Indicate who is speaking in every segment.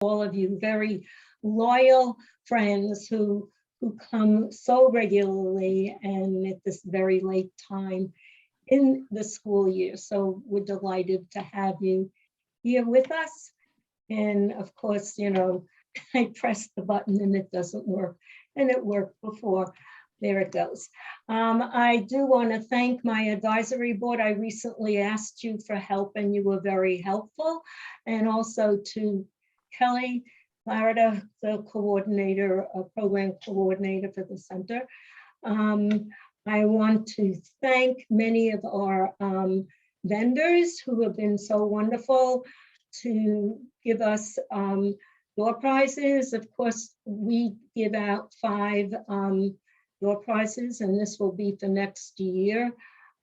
Speaker 1: all of you very loyal friends who come so regularly and at this very late time in the school year. So we're delighted to have you here with us. And of course, you know, I pressed the button and it doesn't work, and it worked before. There it goes. I do want to thank my advisory board. I recently asked you for help and you were very helpful. And also to Kelly Clarida, the coordinator, program coordinator for the center. I want to thank many of our vendors who have been so wonderful to give us door prizes. Of course, we give out 5 door prizes, and this will be for next year.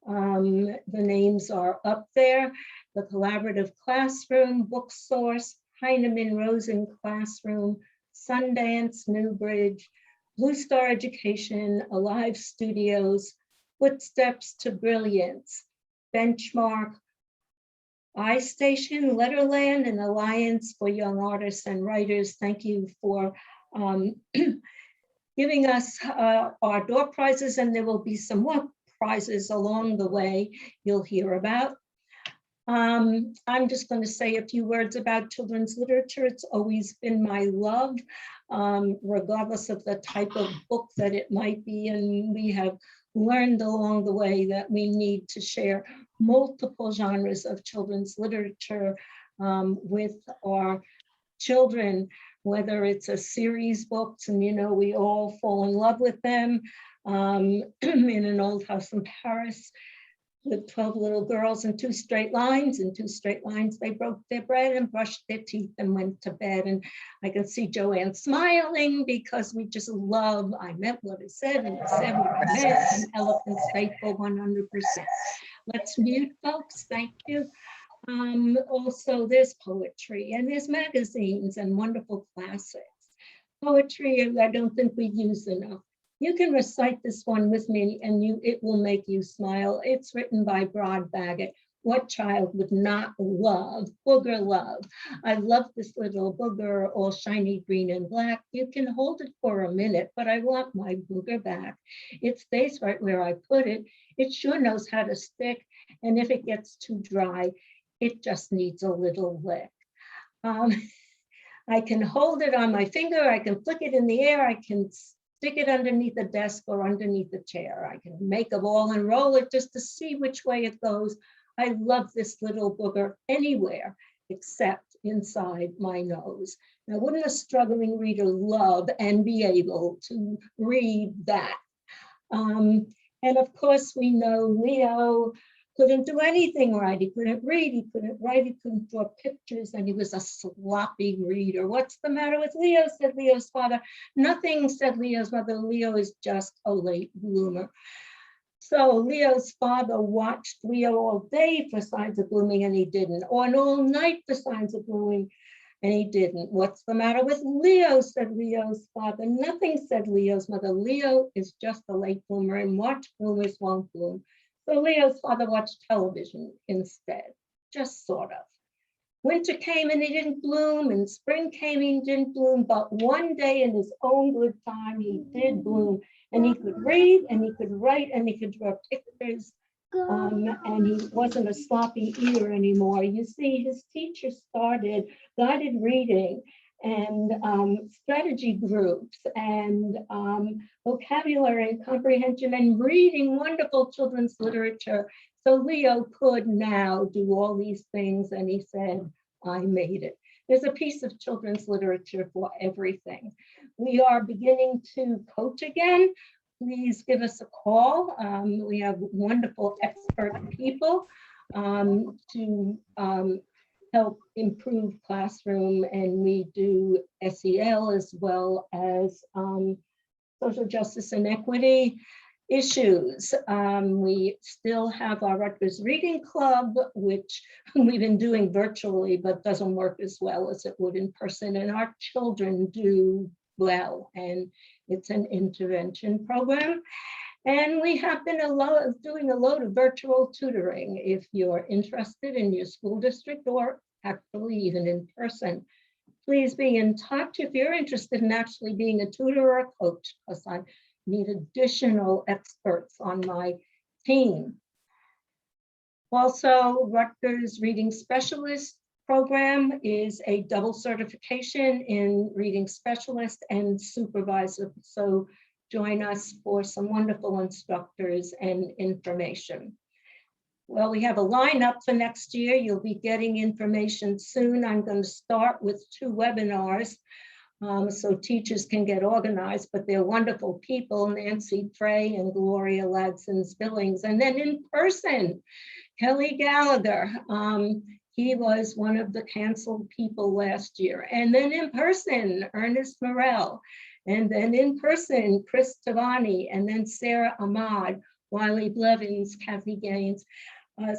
Speaker 1: The names are up there: the Collaborative Classroom, Book Source, Heinemann Rosen Classroom, Sundance, Newbridge, Blue Star Education, Alive Studios, Footsteps to Brilliance, Benchmark, iStation, Letterland, and Alliance for Young Artists and Writers. Thank you for giving us our door prizes, and there will be some more prizes along the way you'll hear about. I'm just going to say a few words about children's literature. It's always been my love, regardless of the type of book that it might be, and we have learned along the way that we need to share multiple genres of children's literature with our children, whether it's a series books, and you know, we all fall in love with them. In An Old House in Paris, with 12 little girls and 2 straight lines. In 2 straight lines, they broke their bread and brushed their teeth and went to bed. And I can see Joanne smiling because we just love, I meant what it said and it said what I meant, and Elephant's faithful 100%. Let's mute, folks. Thank you. Also, there's poetry and there's magazines and wonderful classics. Poetry, I don't think we use enough. You can recite this one with me and it will make you smile. It's written by Brod Baggett. What child would not love Booger Love? I love this little booger, all shiny green and black. You can hold it for a minute, but I want my booger back. It stays right where I put it. It sure knows how to stick. And if it gets too dry, it just needs a little lick. I can hold it on my finger. I can flick it in the air. I can stick it underneath the desk or underneath the chair. I can make a ball and roll it just to see which way it goes. I love this little booger anywhere except inside my nose. Now, wouldn't a struggling reader love and be able to read that? And of course, we know Leo couldn't do anything right. He couldn't read, he couldn't write, he couldn't draw pictures, and he was a sloppy reader. What's the matter with Leo, said Leo's father. Nothing, said Leo's mother. Leo is just a late bloomer. So Leo's father watched Leo all day for signs of blooming, and he didn't, or all night for signs of blooming, and he didn't. What's the matter with Leo, said Leo's father. Nothing, said Leo's mother. Leo is just a late bloomer, and watch bloomers won't bloom. So Leo's father watched television instead, just sort of. Winter came and he didn't bloom, and spring came and he didn't bloom, but one day in his own good time, he did bloom, and he could read, and he could write, and he could draw pictures, and he wasn't a sloppy eater anymore. You see, his teacher started guided reading and strategy groups and vocabulary and comprehension and reading wonderful children's literature. So Leo could now do all these things, and he said, I made it. There's a piece of children's literature for everything. We are beginning to coach again. Please give us a call. We have wonderful expert people to help improve classroom, and we do SEL as well as social justice and equity issues. We still have our Rutgers Reading Club, which we've been doing virtually, but doesn't work as well as it would in person, and our children do well, and it's an intervention program. And we have been doing a load of virtual tutoring. If you're interested in your school district or actually even in person, please be in touch if you're interested in actually being a tutor or a coach, because I need additional experts on my team. Also, Rutgers Reading Specialist program is a double certification in reading specialist and supervisor. So join us for some wonderful instructors and information. Well, we have a lineup for next year. You'll be getting information soon. I'm going to start with 2 webinars so teachers can get organized, but they're wonderful people, Nancy Frey and Gloria Ladson-Billings. And then in person, Kelly Gallagher. He was one of the canceled people last year. And then in person, Ernest Morel. And then in person, Chris Tavani. And then Sarah Ahmad, Wiley Blevins, Kathy Gaines.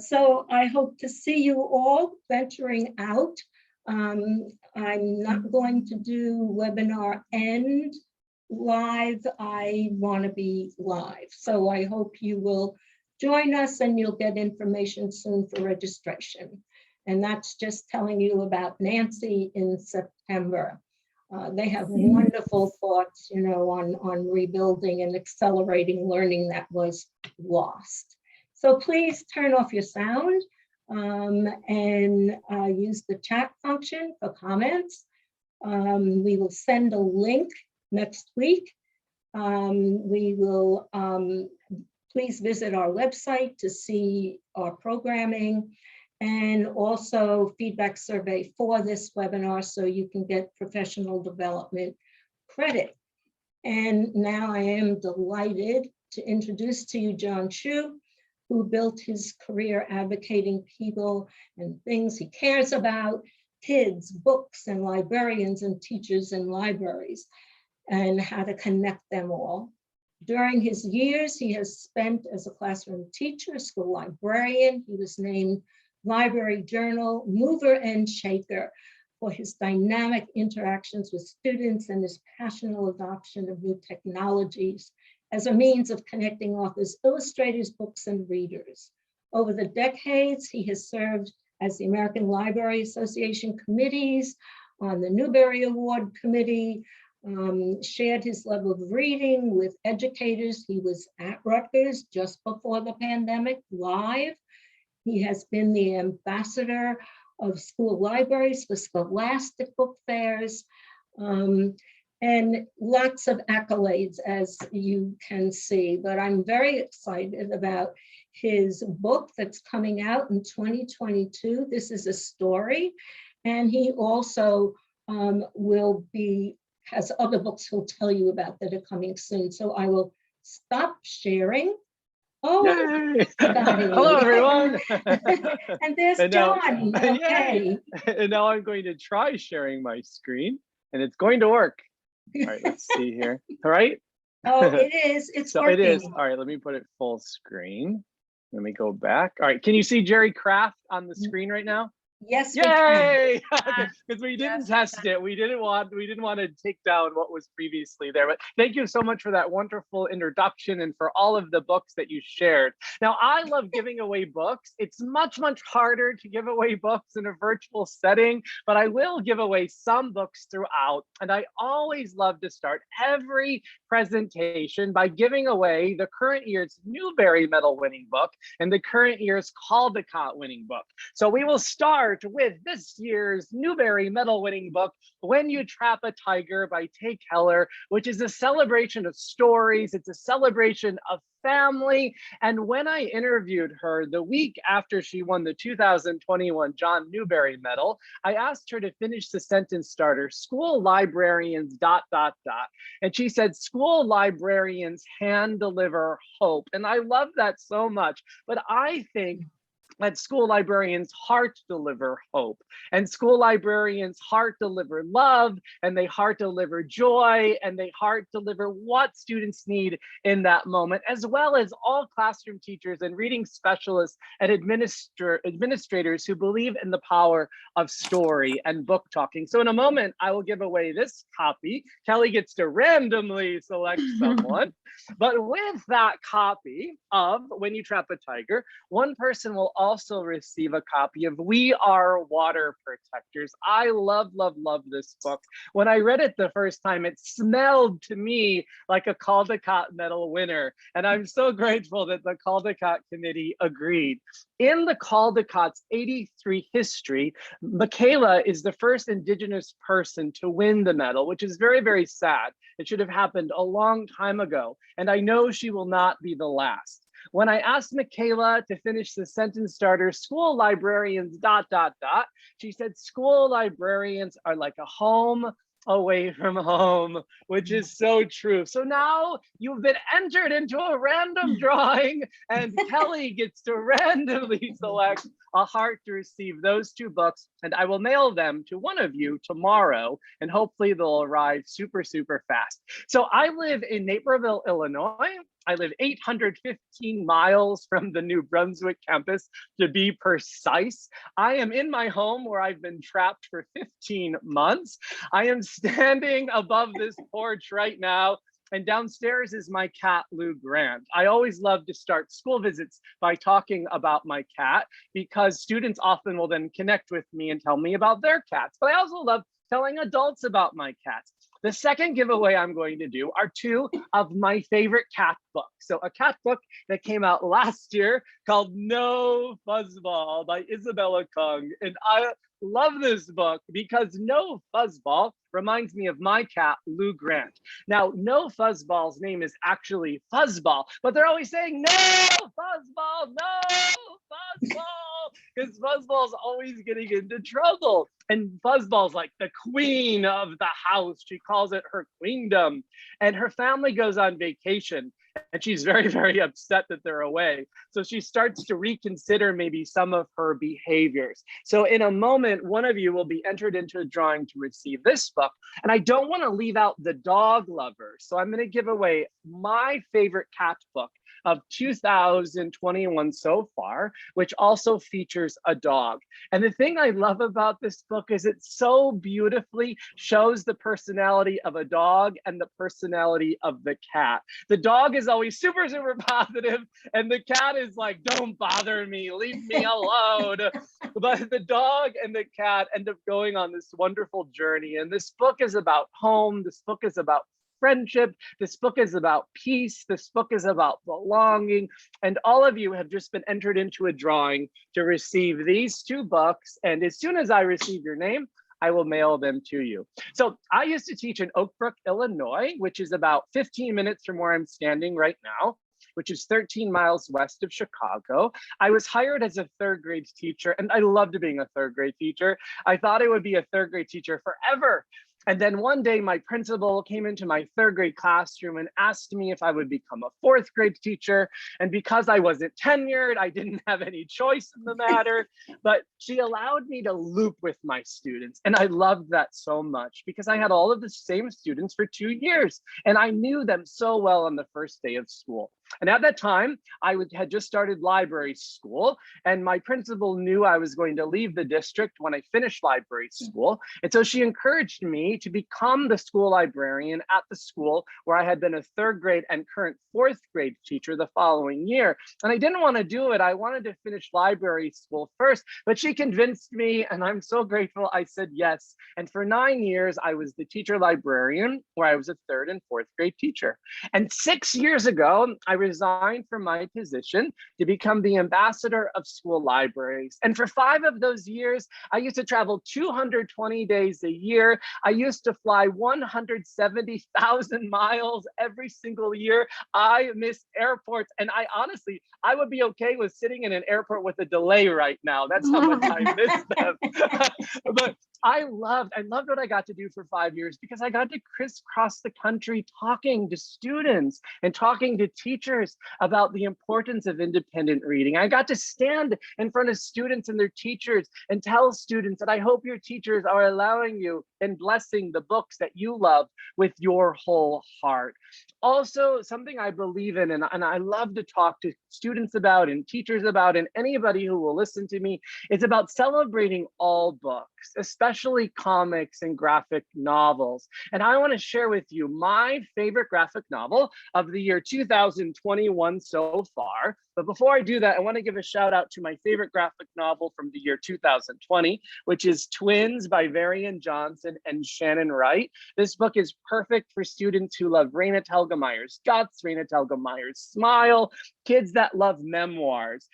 Speaker 1: So I hope to see you all venturing out. I'm not going to do webinar end live. I want to be live. So I hope you will join us and you'll get information soon for registration. And that's just telling you about Nancy in September. They have wonderful thoughts, you know, on rebuilding and accelerating learning that was lost. So please turn off your sound and use the chat function for comments. We will send a link next week. We will please visit our website to see our programming, and also feedback survey for this webinar so you can get professional development credit. And now I am delighted to introduce to you John Chu, who built his career advocating people and things he cares about, kids, books, and librarians and teachers in libraries, and how to connect them all. During his years, he has spent as a classroom teacher, school librarian. He was named Library Journal Mover and Shaker for his dynamic interactions with students and his passionate adoption of new technologies as a means of connecting authors, illustrators, books, and readers. Over the decades, he has served as the American Library Association committees, on the Newbery Award Committee, shared his love of reading with educators. He was at Rutgers just before the pandemic, live. He has been the ambassador of school libraries for Scholastic Book Fairs, and lots of accolades, as you can see. But I'm very excited about his book that's coming out in 2022. This is a story, and he also has other books he'll tell you about that are coming soon. So I will stop sharing. Oh,
Speaker 2: hello everyone.
Speaker 1: And there's John. Okay.
Speaker 2: And now I'm going to try sharing my screen, and it's going to work. All right, let's see here. All right.
Speaker 1: Oh, it is. It's
Speaker 2: so
Speaker 1: working.
Speaker 2: It is. All right, let me put it full screen. Let me go back. All right, can you see Jerry Kraft on the screen right now?
Speaker 1: Yes.
Speaker 2: Yay! Because we didn't test it. We didn't want to take down what was previously there. But thank you so much for that wonderful introduction and for all of the books that you shared. Now, I love giving away books. It's much, much harder to give away books in a virtual setting, but I will give away some books throughout. And I always love to start every presentation by giving away the current year's Newbery Medal winning book and the current year's Caldecott winning book. So we will start with this year's Newbery Medal winning book, When You Trap a Tiger by Tay Keller, which is a celebration of stories. It's a celebration of family. And when I interviewed her the week after she won the 2021 John Newbery Medal, I asked her to finish the sentence starter, school librarians ... And she said, school librarians hand deliver hope. And I love that so much. But I think that school librarians' heart deliver hope, and school librarians' heart deliver love, and they heart deliver joy, and they heart deliver what students need in that moment, as well as all classroom teachers and reading specialists and administrators who believe in the power of story and book talking. So in a moment, I will give away this copy. Kelly gets to randomly select someone, but with that copy of When You Trap a Tiger, one person will also receive a copy of We Are Water Protectors. I love, love, love this book. When I read it the first time, it smelled to me like a Caldecott Medal winner. And I'm so grateful that the Caldecott Committee agreed. In the Caldecott's 83 history, Michaela is the first Indigenous person to win the medal, which is very, very sad. It should have happened a long time ago. And I know she will not be the last. When I asked Michaela to finish the sentence starter, school librarians, ... she said, school librarians are like a home away from home, which is so true. So now you've been entered into a random drawing, and Kelly gets to randomly select a heart to receive those two books, and I will mail them to one of you tomorrow, and hopefully they'll arrive super, super fast. So I live in Naperville, Illinois. I live 815 miles from the New Brunswick campus, to be precise. I am in my home where I've been trapped for 15 months. I am standing above this porch right now, and downstairs is my cat, Lou Grant. I always love to start school visits by talking about my cat, because students often will then connect with me and tell me about their cats. But I also love telling adults about my cats. The second giveaway I'm going to do are two of my favorite cat books. So a cat book that came out last year called No Fuzzball by Isabella Kung. And I love this book because No Fuzzball reminds me of my cat, Lou Grant. Now, No Fuzzball's name is actually Fuzzball, but they're always saying, no Fuzzball, no Fuzzball, because Fuzzball's always getting into trouble. And Fuzzball's like the queen of the house. She calls it her queendom. And her family goes on vacation, and she's very, very upset that they're away. So she starts to reconsider maybe some of her behaviors. So in a moment, one of you will be entered into a drawing to receive this book. And I don't want to leave out the dog lovers. So I'm going to give away my favorite cat book of 2021 so far, which also features a dog. And the thing I love about this book is it so beautifully shows the personality of a dog and the personality of the cat. The dog is always super, super positive, and the cat is like, don't bother me, leave me alone. But the dog and the cat end up going on this wonderful journey. And this book is about home. This book is about friendship. This book is about peace. This book is about belonging. And all of you have just been entered into a drawing to receive these two books. And as soon as I receive your name, I will mail them to you. So I used to teach in Oak Brook, Illinois, which is about 15 minutes from where I'm standing right now, which is 13 miles west of Chicago. I was hired as a third grade teacher, and I loved being a third grade teacher. I thought I would be a third grade teacher forever. And then one day my principal came into my third grade classroom and asked me if I would become a fourth grade teacher. And because I wasn't tenured, I didn't have any choice in the matter, but she allowed me to loop with my students. And I loved that so much because I had all of the same students for 2 years, and I knew them so well on the first day of school. And at that time, I had just started library school, and my principal knew I was going to leave the district when I finished library school. And so she encouraged me to become the school librarian at the school where I had been a third grade and current fourth grade teacher the following year. And I didn't want to do it. I wanted to finish library school first, but she convinced me, and I'm so grateful I said yes. And for 9 years, I was the teacher librarian where I was a third and fourth grade teacher. And 6 years ago, I resigned from my position to become the ambassador of school libraries. And for 5 of those years, I used to travel 220 days a year. I used to fly 170,000 miles every single year. I miss airports. And I honestly, I would be okay with sitting in an airport with a delay right now. That's how much I miss them. But I loved what I got to do for 5 years because I got to crisscross the country talking to students and talking to teachers about the importance of independent reading. I got to stand in front of students and their teachers and tell students that I hope your teachers are allowing you and blessing the books that you love with your whole heart. Also, something I believe in and I love to talk to students about and teachers about and anybody who will listen to me, it's about celebrating all books, especially comics and graphic novels. And I want to share with you my favorite graphic novel of the year 2021 so far. But before I do that, I want to give a shout out to my favorite graphic novel from the year 2020, which is Twins by Varian Johnson and Shannon Wright. This book is perfect for students who love Raina Telgemeyer's guts, Raina Telgemeyer's smile, kids that love memoirs.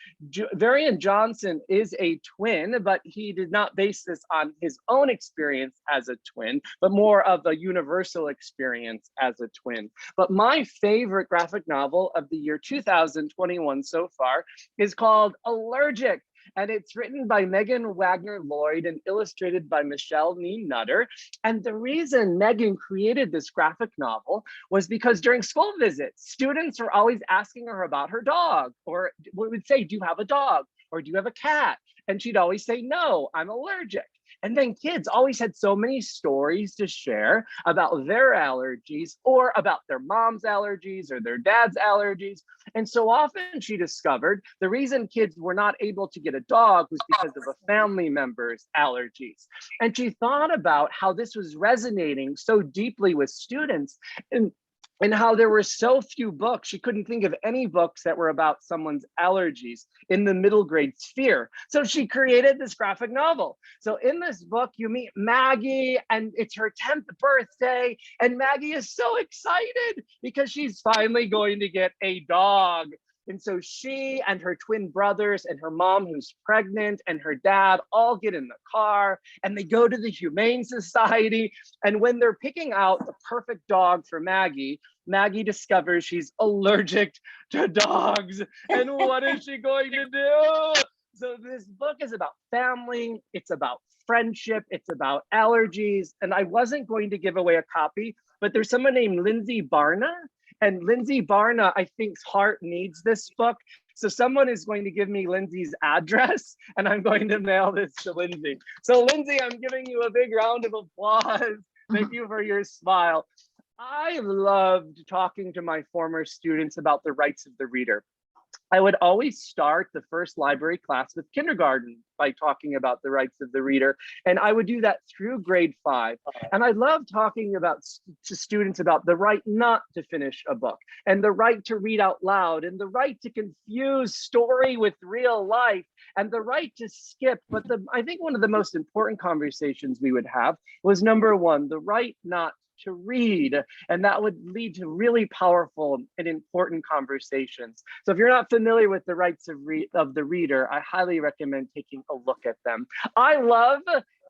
Speaker 2: Varian Johnson is a twin, but he did not base this on his own experience as a twin, but more of a universal experience as a twin. But my favorite graphic novel of the year 2021 so far is called Allergic. And it's written by Megan Wagner Lloyd and illustrated by Michelle Nee Nutter. And the reason Megan created this graphic novel was because during school visits, students were always asking her about her dog, or we would say, do you have a dog? Or do you have a cat? And she'd always say, no, I'm allergic. And then kids always had so many stories to share about their allergies or about their mom's allergies or their dad's allergies. And so often she discovered the reason kids were not able to get a dog was because of a family member's allergies. And she thought about how this was resonating so deeply with students and how there were so few books. She couldn't think of any books that were about someone's allergies in the middle grade sphere. So she created this graphic novel. So in this book, you meet Maggie, and it's her 10th birthday. And Maggie is so excited because she's finally going to get a dog. And so she and her twin brothers and her mom, who's pregnant, and her dad all get in the car and they go to the Humane Society. And when they're picking out the perfect dog for Maggie, Maggie discovers she's allergic to dogs. And what is she going to do? So this book is about family, it's about friendship, it's about allergies. And I wasn't going to give away a copy, but there's someone named Lindsay Barna. And Lindsay Barna, I think's heart needs this book. So someone is going to give me Lindsay's address and I'm going to mail this to Lindsay. So Lindsay, I'm giving you a big round of applause. Thank you for your smile. I loved talking to my former students about the rights of the reader. I would always start the first library class with kindergarten by talking about the rights of the reader. And I would do that through grade 5. And I love talking to students about the right not to finish a book and the right to read out loud and the right to confuse story with real life and the right to skip. But I think one of the most important conversations we would have was number 1, the right not to read, and that would lead to really powerful and important conversations. So if you're not familiar with the rights of the reader, I highly recommend taking a look at them. I love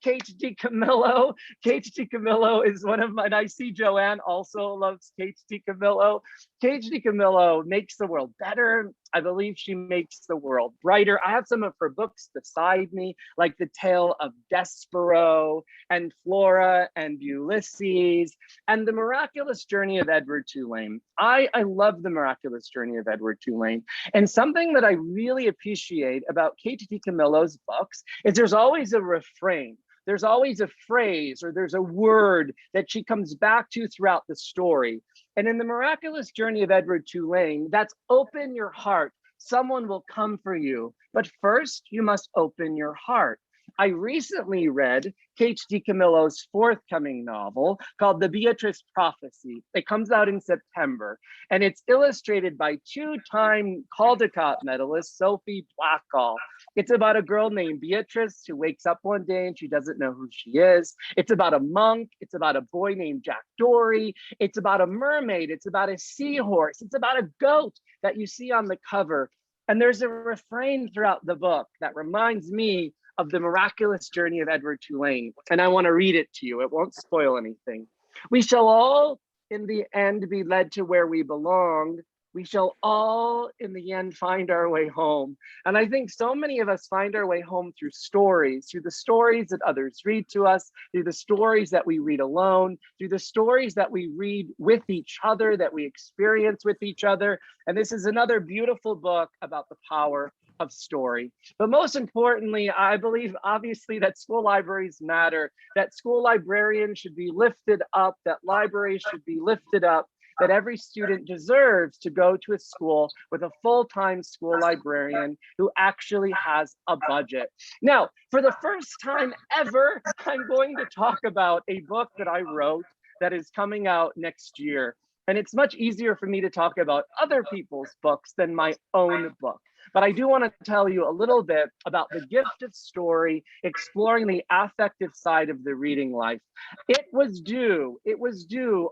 Speaker 2: Kate DiCamillo. Kate DiCamillo is one of and I see Joanne also loves Kate DiCamillo. Kate DiCamillo makes the world better. I believe she makes the world brighter. I have some of her books beside me, like The Tale of Despero and Flora and Ulysses and The Miraculous Journey of Edward Tulane. I love The Miraculous Journey of Edward Tulane. And something that I really appreciate about Kate DiCamillo's books is there's always a refrain. There's always a phrase or there's a word that she comes back to throughout the story. And in The Miraculous Journey of Edward Tulane, that's open your heart. Someone will come for you. But first, you must open your heart. I recently read Kate DiCamillo's forthcoming novel called The Beatrice Prophecy. It comes out in September, and it's illustrated by 2-time Caldecott medalist Sophie Blackall. It's about a girl named Beatrice who wakes up one day and she doesn't know who she is. It's about a monk. It's about a boy named Jack Dory. It's about a mermaid. It's about a seahorse. It's about a goat that you see on the cover. And there's a refrain throughout the book that reminds me of The Miraculous Journey of Edward Tulane. And I want to read it to you. It won't spoil anything. We shall all in the end be led to where we belong. We shall all in the end find our way home. And I think so many of us find our way home through stories, through the stories that others read to us, through the stories that we read alone, through the stories that we read with each other, that we experience with each other. And this is another beautiful book about the power of story. But most importantly, I believe obviously that school libraries matter, that school librarians should be lifted up, that libraries should be lifted up, that every student deserves to go to a school with a full-time school librarian who actually has a budget. Now, for the first time ever, I'm going to talk about a book that I wrote that is coming out next year. And it's much easier for me to talk about other people's books than my own book. But I do want to tell you a little bit about the gift of story, exploring the affective side of the reading life. It was due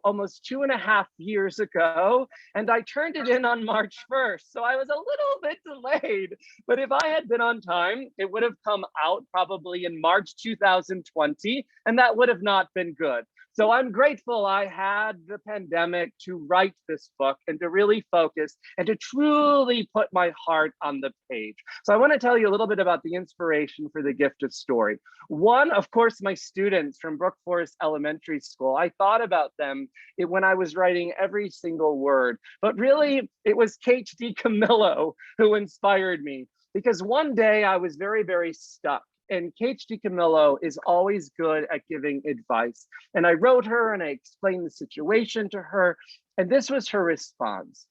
Speaker 2: almost 2.5 years ago, and I turned it in on March 1st. So I was a little bit delayed, but if I had been on time, it would have come out probably in March 2020, and that would have not been good. So I'm grateful I had the pandemic to write this book and to really focus and to truly put my heart on the page. So I want to tell you a little bit about the inspiration for the gift of story. One, of course, my students from Brook Forest Elementary School. I thought about them when I was writing every single word, but really it was Kate DiCamillo who inspired me, because one day I was very, very stuck. And Kate DiCamillo is always good at giving advice. And I wrote her and I explained the situation to her. And this was her response.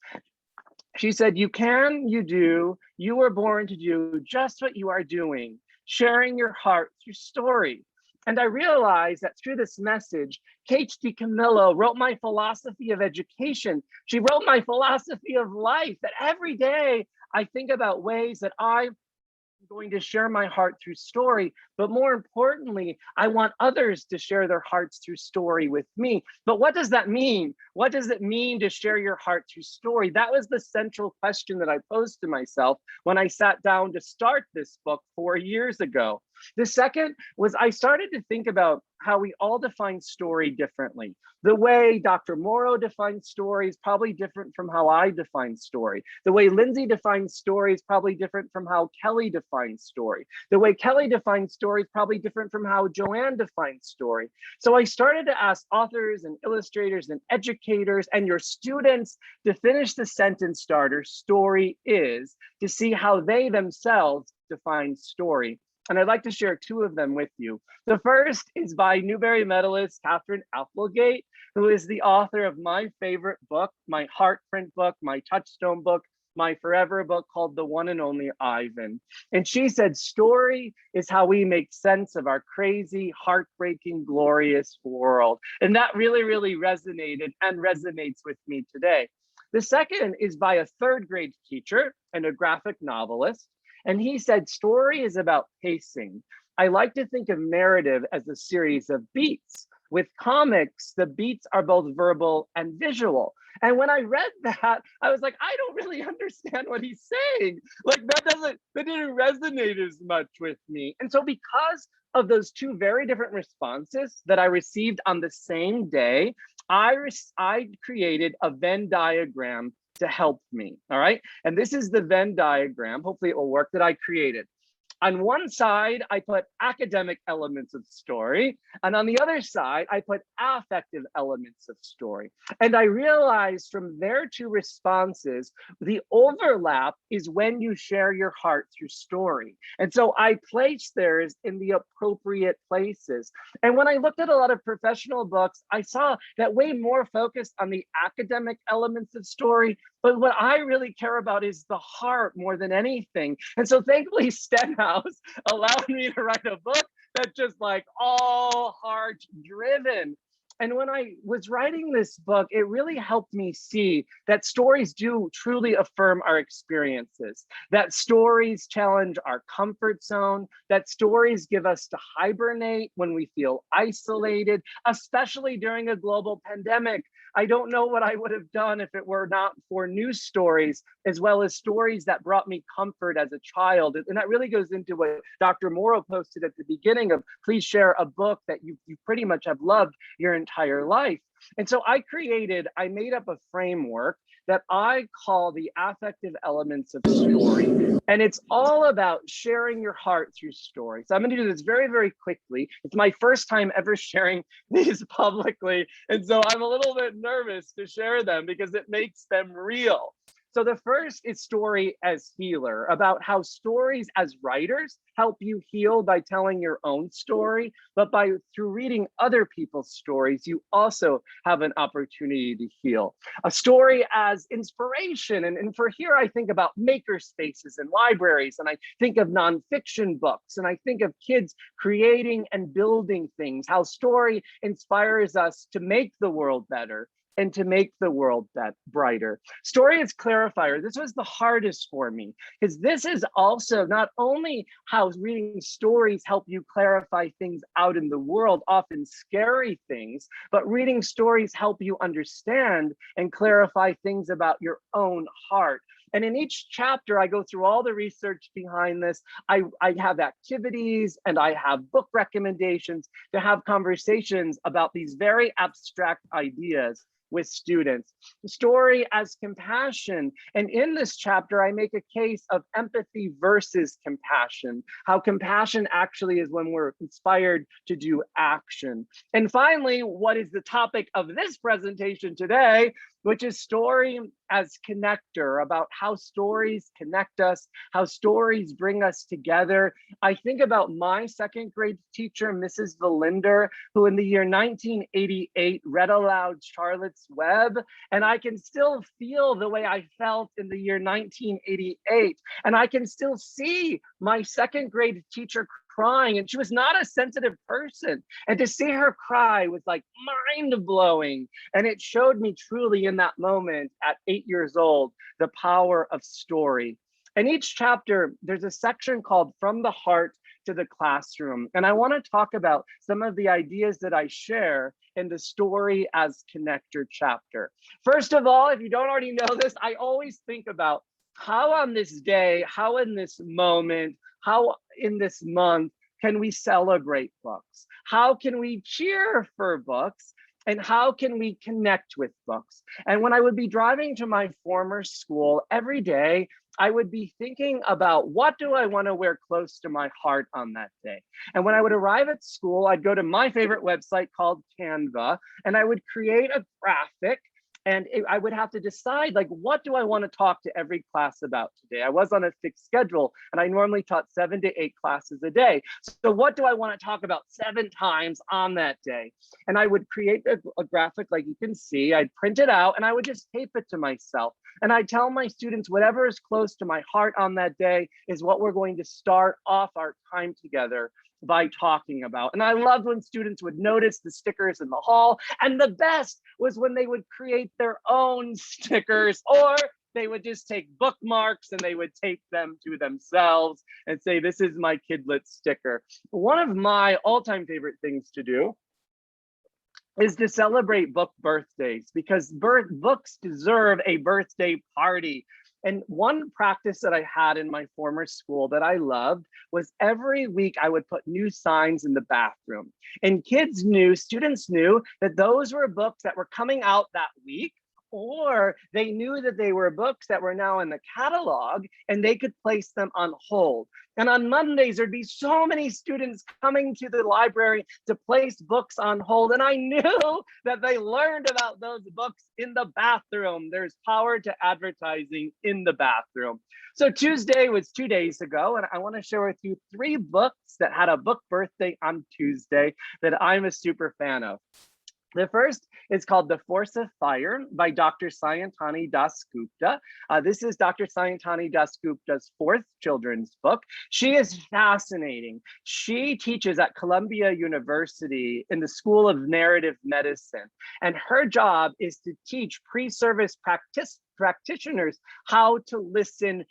Speaker 2: She said, "You can, you do, you were born to do just what you are doing, sharing your heart through story." And I realized that through this message, Kate DiCamillo wrote my philosophy of education. She wrote my philosophy of life, that every day I think about ways that I'm going to share my heart through story, but more importantly, I want others to share their hearts through story with me. But what does that mean? What does it mean to share your heart through story? That was the central question that I posed to myself when I sat down to start this book 4 years ago. The second was I started to think about how we all define story differently. The way Dr. Morrow defines story is probably different from how I define story. The way Lindsay defines story is probably different from how Kelly defines story. The way Kelly defines story is probably different from how Joanne defines story. So I started to ask authors and illustrators and educators and your students to finish the sentence starter, story is, to see how they themselves define story. And I'd like to share two of them with you. The first is by Newbery medalist Catherine Applegate, who is the author of my favorite book, my heartprint book, my touchstone book, my forever book called The One and Only Ivan. And she said, story is how we make sense of our crazy, heartbreaking, glorious world. And that really, really resonated and resonates with me today. The second is by a third grade teacher and a graphic novelist. And he said, story is about pacing. I like to think of narrative as a series of beats. With comics, the beats are both verbal and visual. And when I read that, I was like, I don't really understand what he's saying. Like that didn't resonate as much with me. And so because of those two very different responses that I received on the same day, I created a Venn diagram to help me, all right? And this is the Venn diagram, hopefully it will work, that I created. On one side, I put academic elements of story, and on the other side, I put affective elements of story. And I realized from their two responses, the overlap is when you share your heart through story. And so I placed theirs in the appropriate places. And when I looked at a lot of professional books, I saw that way more focused on the academic elements of story. But what I really care about is the heart more than anything. And so thankfully, Stenhouse allowed me to write a book that's just like all heart driven. And when I was writing this book, it really helped me see that stories do truly affirm our experiences, that stories challenge our comfort zone, that stories give us to hibernate when we feel isolated, especially during a global pandemic. I don't know what I would have done if it were not for news stories, as well as stories that brought me comfort as a child. And that really goes into what Dr. Morrow posted at the beginning of, please share a book that you pretty much have loved your entire life. And so I made up a framework that I call the affective elements of story. And it's all about sharing your heart through story. So I'm going to do this very, very quickly. It's my first time ever sharing these publicly. And so I'm a little bit nervous to share them because it makes them real. So the first is story as healer, about how stories as writers help you heal by telling your own story, but through reading other people's stories, you also have an opportunity to heal. A story as inspiration, and for here I think about maker spaces and libraries, and I think of nonfiction books, and I think of kids creating and building things, how story inspires us to make the world better, and to make the world that brighter. Story is clarifier. This was the hardest for me because this is also not only how reading stories help you clarify things out in the world, often scary things, but reading stories help you understand and clarify things about your own heart. And in each chapter, I go through all the research behind this. I have activities and I have book recommendations to have conversations about these very abstract ideas with students. Story as compassion. And in this chapter, I make a case of empathy versus compassion, how compassion actually is when we're inspired to do action. And finally, what is the topic of this presentation today, which is story as connector, about how stories connect us, how stories bring us together. I think about my second grade teacher, Mrs. Valinder, who in the year 1988 read aloud Charlotte's Web, and I can still feel the way I felt in the year 1988. And I can still see my second grade teacher crying, and she was not a sensitive person. And to see her cry was like mind blowing. And it showed me truly in that moment at 8 years old, the power of story. In each chapter, there's a section called From the Heart to the Classroom. And I want to talk about some of the ideas that I share in the Story as Connector chapter. First of all, if you don't already know this, I always think about how on this day, how in this moment, how in this month can we celebrate books? How can we cheer for books? And how can we connect with books? And when I would be driving to my former school every day, I would be thinking about what do I want to wear close to my heart on that day? And when I would arrive at school, I'd go to my favorite website called Canva, and I would create a graphic. And I would have to decide, like, what do I want to talk to every class about today? I was on a fixed schedule, and I normally taught 7 to 8 classes a day. So what do I want to talk about 7 times on that day? And I would create a graphic like you can see. I'd print it out, and I would just tape it to myself. And I tell my students, whatever is close to my heart on that day is what we're going to start off our time together by talking about. And I loved when students would notice the stickers in the hall. And the best was when they would create their own stickers, or they would just take bookmarks and they would tape them to themselves and say, this is my kidlit sticker. One of my all-time favorite things to do is to celebrate book birthdays, because books deserve a birthday party. And one practice that I had in my former school that I loved was every week I would put new signs in the bathroom. And students knew that those were books that were coming out that week, or they knew that they were books that were now in the catalog and they could place them on hold. And on Mondays, there'd be so many students coming to the library to place books on hold. And I knew that they learned about those books in the bathroom. There's power to advertising in the bathroom. So Tuesday was 2 days ago, and I want to share with you 3 books that had a book birthday on Tuesday that I'm a super fan of. The first is called The Force of Fire by Dr. Sayantani Dasgupta. This is Dr. Sayantani Dasgupta's 4th children's book. She is fascinating. She teaches at Columbia University in the School of Narrative Medicine. And her job is to teach pre-service practitioners how to listen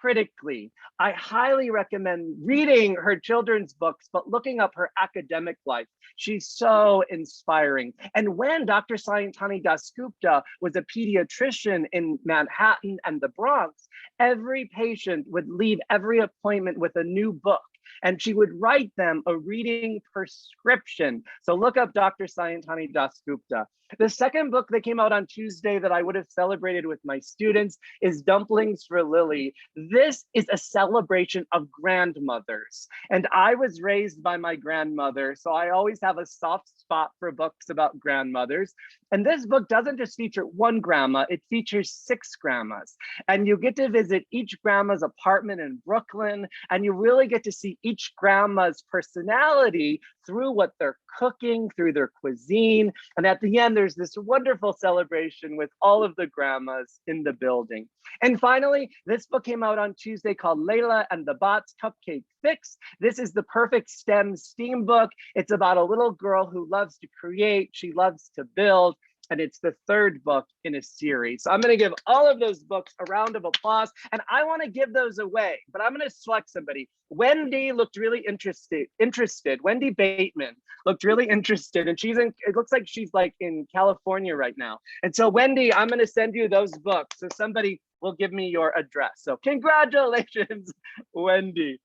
Speaker 2: critically. I highly recommend reading her children's books, but looking up her academic life. She's so inspiring. And when Dr. Sayantani Dasgupta was a pediatrician in Manhattan and the Bronx, every patient would leave every appointment with a new book, and she would write them a reading prescription. So look up Dr. Sayantani Dasgupta. The second book that came out on Tuesday that I would have celebrated with my students is Dumplings for Lily. This is a celebration of grandmothers. And I was raised by my grandmother, so I always have a soft spot for books about grandmothers. And this book doesn't just feature one grandma, it features 6 grandmas. And you get to visit each grandma's apartment in Brooklyn, and you really get to see each grandma's personality through what they're cooking, through their cuisine. And at the end, there's this wonderful celebration with all of the grandmas in the building. And finally, this book came out on Tuesday called Layla and the Bots Cupcake Fix. This is the perfect STEM book. It's about a little girl who loves to create, she loves to build, and it's the third book in a series. So I'm going to give all of those books a round of applause, and I want to give those away, but I'm going to select somebody. Wendy looked really interested. Wendy Bateman looked really interested, and it looks like she's like in California right now. And so Wendy, I'm going to send you those books. So somebody will give me your address. So congratulations, Wendy.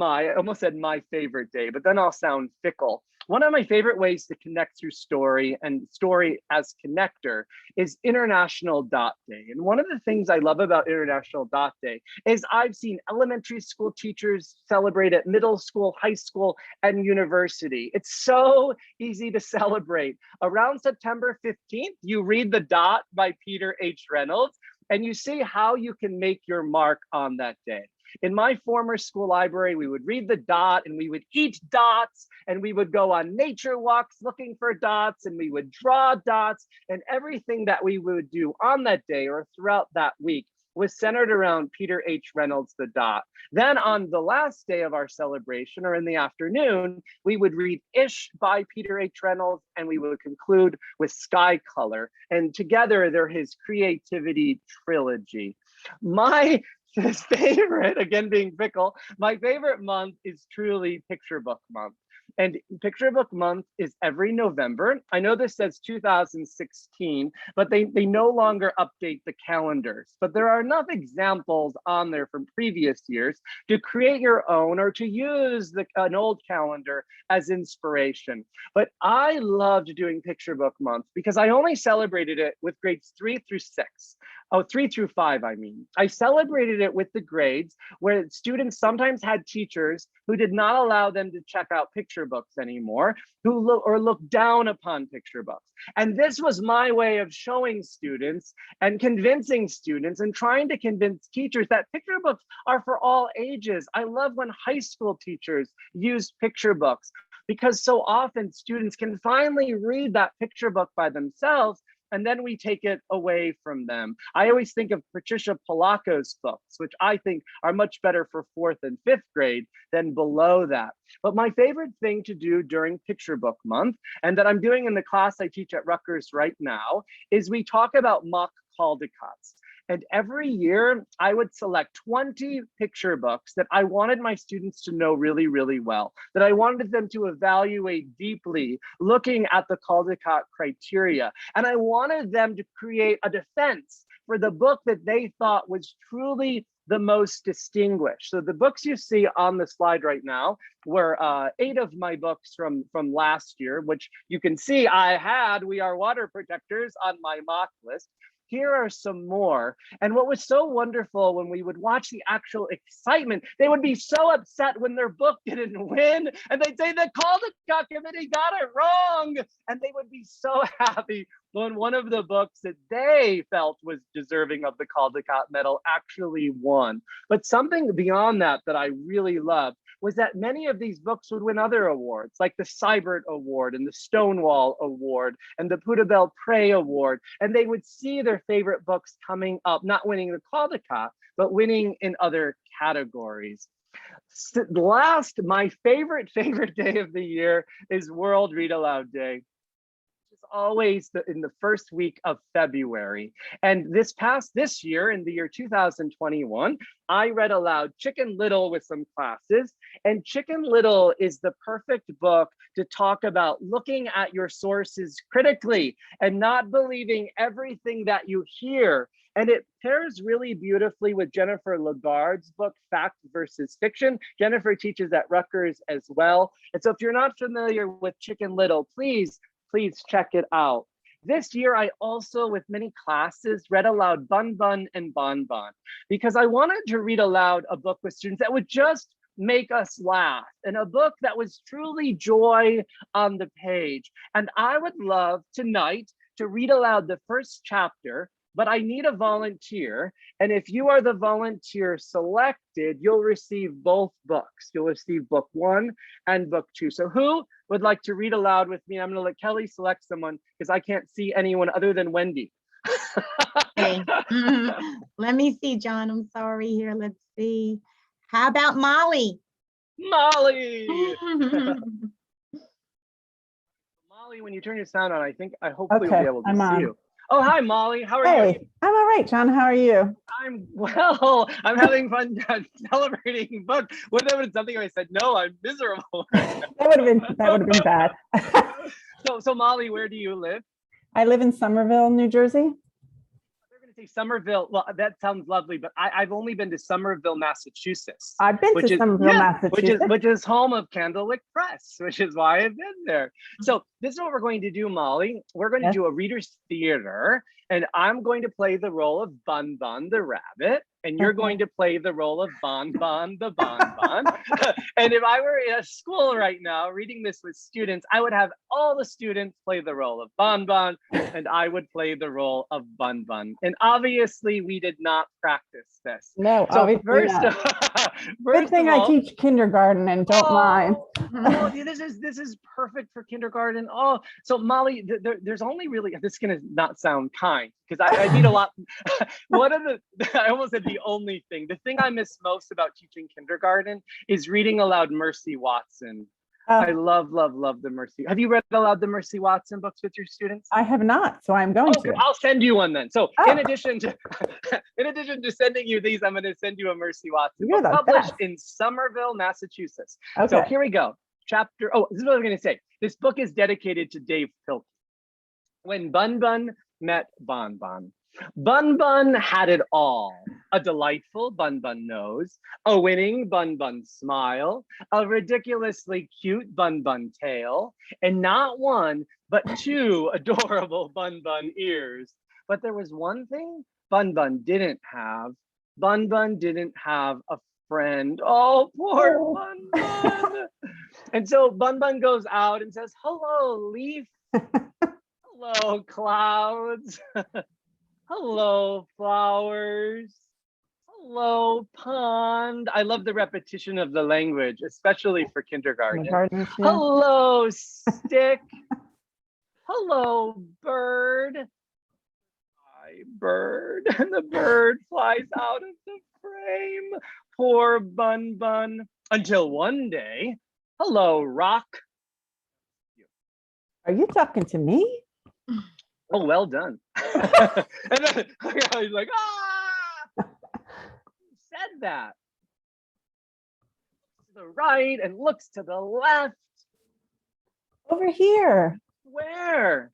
Speaker 2: I almost said my favorite day, but then I'll sound fickle. One of my favorite ways to connect through story and story as connector is International Dot Day. And one of the things I love about International Dot Day is I've seen elementary school teachers celebrate at middle school, high school, and university. It's so easy to celebrate. Around September 15th, you read The Dot by Peter H. Reynolds, and you see how you can make your mark on that day. In my former school library, we would read The Dot and we would eat dots and we would go on nature walks looking for dots and we would draw dots, and everything that we would do on that day or throughout that week was centered around Peter H. Reynolds' The Dot. Then on the last day of our celebration, or in the afternoon, we would read Ish by Peter H. Reynolds, and we would conclude with Sky Color. And together they're his creativity trilogy. My favorite, again being fickle, my favorite month is truly Picture Book Month. And Picture Book Month is every November. I know this says 2016, but they no longer update the calendars. But there are enough examples on there from previous years to create your own or to use an old calendar as inspiration. But I loved doing Picture Book Month because I only celebrated it with grades 3 through 6. Oh, 3 through 5, I mean. I celebrated it with the grades where students sometimes had teachers who did not allow them to check out picture books anymore, who looked down upon picture books. And this was my way of showing students and convincing students and trying to convince teachers that picture books are for all ages. I love when high school teachers use picture books because so often students can finally read that picture book by themselves, and then we take it away from them. I always think of Patricia Polacco's books, which I think are much better for 4th and 5th grade than below that. But my favorite thing to do during Picture Book Month, and that I'm doing in the class I teach at Rutgers right now, is we talk about mock Caldecots. And every year I would select 20 picture books that I wanted my students to know really, really well, that I wanted them to evaluate deeply, looking at the Caldecott criteria. And I wanted them to create a defense for the book that they thought was truly the most distinguished. So the books you see on the slide right now were 8 of my books from last year, which you can see I had We Are Water Protectors on my mock list. Here are some more. And what was so wonderful when we would watch the actual excitement, they would be so upset when their book didn't win. And they'd say the Caldecott committee got it wrong. And they would be so happy when one of the books that they felt was deserving of the Caldecott medal actually won. But something beyond that I really loved was that many of these books would win other awards, like the Seibert Award and the Stonewall Award and the Poudabelle Prey Award. And they would see their favorite books coming up, not winning the Caldecott, but winning in other categories. Last, my favorite day of the year is World Read Aloud Day. Always in the first week of February. And this year, in the year 2021, I read aloud Chicken Little with some classes. And Chicken Little is the perfect book to talk about looking at your sources critically and not believing everything that you hear. And it pairs really beautifully with Jennifer Lagarde's book, Fact versus Fiction. Jennifer teaches at Rutgers as well. And so if you're not familiar with Chicken Little, please check it out. This year, I also, with many classes, read aloud Bun Bun and Bon Bon, because I wanted to read aloud a book with students that would just make us laugh, and a book that was truly joy on the page. And I would love tonight to read aloud the first chapter, but I need a volunteer. And if you are the volunteer selected, you'll receive both books. You'll receive book 1 and book 2. So who would like to read aloud with me? I'm going to let Kelly select someone because I can't see anyone other than Wendy.
Speaker 3: Okay. Let me see, John. I'm sorry here. Let's see. How about Molly?
Speaker 2: Molly! Molly Molly, when you turn your sound on, I hopefully will
Speaker 4: Okay,
Speaker 2: be able to
Speaker 4: I'm
Speaker 2: see
Speaker 4: on.
Speaker 2: you. Oh, hi, Molly. How are you?
Speaker 4: Hey, I'm all right, John. How are you?
Speaker 2: I'm well. I'm having fun celebrating book. What if it was something I said, no, I'm miserable.
Speaker 4: That would have been bad.
Speaker 2: So Molly, where do you live?
Speaker 4: I live in Somerville, New Jersey.
Speaker 2: They're going to say Somerville. Well, that sounds lovely, but I've only been to Somerville, Massachusetts.
Speaker 4: I've been
Speaker 2: Which
Speaker 4: to
Speaker 2: is
Speaker 4: Somerville,
Speaker 2: yeah,
Speaker 4: Massachusetts.
Speaker 2: which is home of Candlewick Press, which is why I've been there. So this is what we're going to do, Molly. We're going to
Speaker 4: Yes.
Speaker 2: do a reader's theater, and I'm going to play the role of Bun Bun the rabbit, and you're
Speaker 4: Okay.
Speaker 2: going to play the role of Bon Bon the bonbon. And if I were in a school right now reading this with students, I would have all the students play the role of Bon Bon, and I would play the role of Bun Bun. And obviously, we did not practice this.
Speaker 4: No,
Speaker 2: So
Speaker 4: obviously
Speaker 2: first,
Speaker 4: not. Good
Speaker 2: first
Speaker 4: thing
Speaker 2: of
Speaker 4: I
Speaker 2: all,
Speaker 4: teach kindergarten and don't mind.
Speaker 2: oh, yeah, this is perfect for kindergarten. Oh, so Molly, there's only really, this is gonna not sound kind because I meet a lot. One of the, I almost said the only thing. The thing I miss most about teaching kindergarten is reading aloud Mercy Watson. I love the Mercy. Have you read aloud the Mercy Watson books with your students?
Speaker 4: I have not, so I'm going
Speaker 2: Okay,
Speaker 4: to.
Speaker 2: I'll send you one then. So
Speaker 4: Oh.
Speaker 2: in addition to sending you these, I'm going to send you a Mercy Watson
Speaker 4: You're
Speaker 2: book
Speaker 4: the
Speaker 2: published
Speaker 4: best.
Speaker 2: in Somerville, Massachusetts.
Speaker 4: Okay.
Speaker 2: So here we go. Chapter. Oh, this is what I was going to say. This book is dedicated to Dave Pilkey. When Bun Bun met Bon Bon. Bun Bun had it all. A delightful Bun Bun nose, a winning Bun Bun smile, a ridiculously cute Bun Bun tail, and not one, but two adorable Bun Bun ears. But there was one thing Bun Bun didn't have. Bun Bun didn't have a friend. Oh, poor Bun Bun. And so Bun Bun goes out and says, hello, leaf. Hello, clouds. Hello, flowers. Hello, pond. I love the repetition of the language, especially for kindergarten.
Speaker 4: Kindergarten, yeah.
Speaker 2: Hello, stick. Hello, bird. Hi, bird. And the bird flies out of the frame. Poor Bun Bun. Until one day, hello, rock.
Speaker 4: Are you talking to me?
Speaker 2: Oh, well done. And then he's like, ah! Who said that? To the right and looks to the left.
Speaker 4: Over here.
Speaker 2: Where?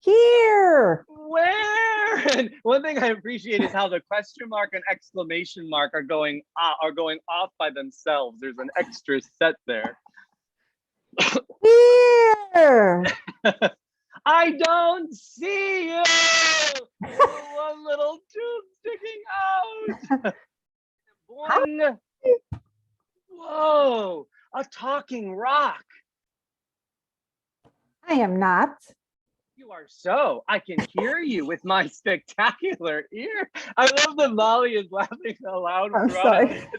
Speaker 4: Here.
Speaker 2: Where? And one thing I appreciate is how the question mark and exclamation mark are going off by themselves. There's an extra set there.
Speaker 4: Here.
Speaker 2: I don't see you. One little tube sticking out. Boing. Whoa, a talking rock.
Speaker 4: I am not.
Speaker 2: You are so. I can hear you with my spectacular ear. I love that Molly is laughing aloud.
Speaker 4: I'm
Speaker 2: throughout
Speaker 4: sorry.
Speaker 2: it.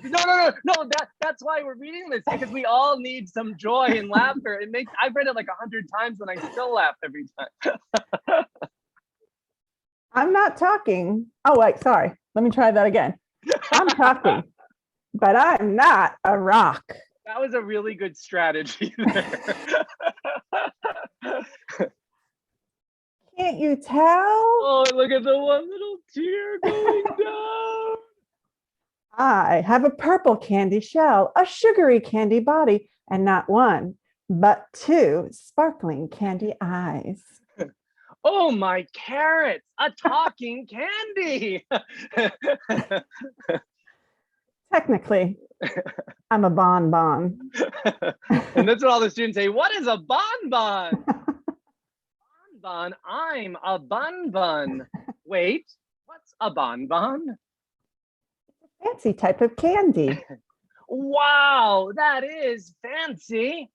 Speaker 2: No. That's why we're reading this, because we all need some joy and laughter. It makes. I've read it like 100 times and I still laugh every time.
Speaker 4: I'm not talking. Oh, wait, sorry. Let me try that again. I'm talking, but I'm not a rock.
Speaker 2: That was a really good strategy there.
Speaker 4: Can't you tell?
Speaker 2: Oh, look at the one little tear going down.
Speaker 4: I have a purple candy shell, a sugary candy body, and not one, but two sparkling candy eyes.
Speaker 2: Oh, my carrots, a talking candy.
Speaker 4: Technically, I'm a bonbon.
Speaker 2: And that's what all the students say. What is a bonbon? Bonbon, I'm a bun. Wait, what's a bonbon?
Speaker 4: Fancy type of candy.
Speaker 2: Wow, that is fancy.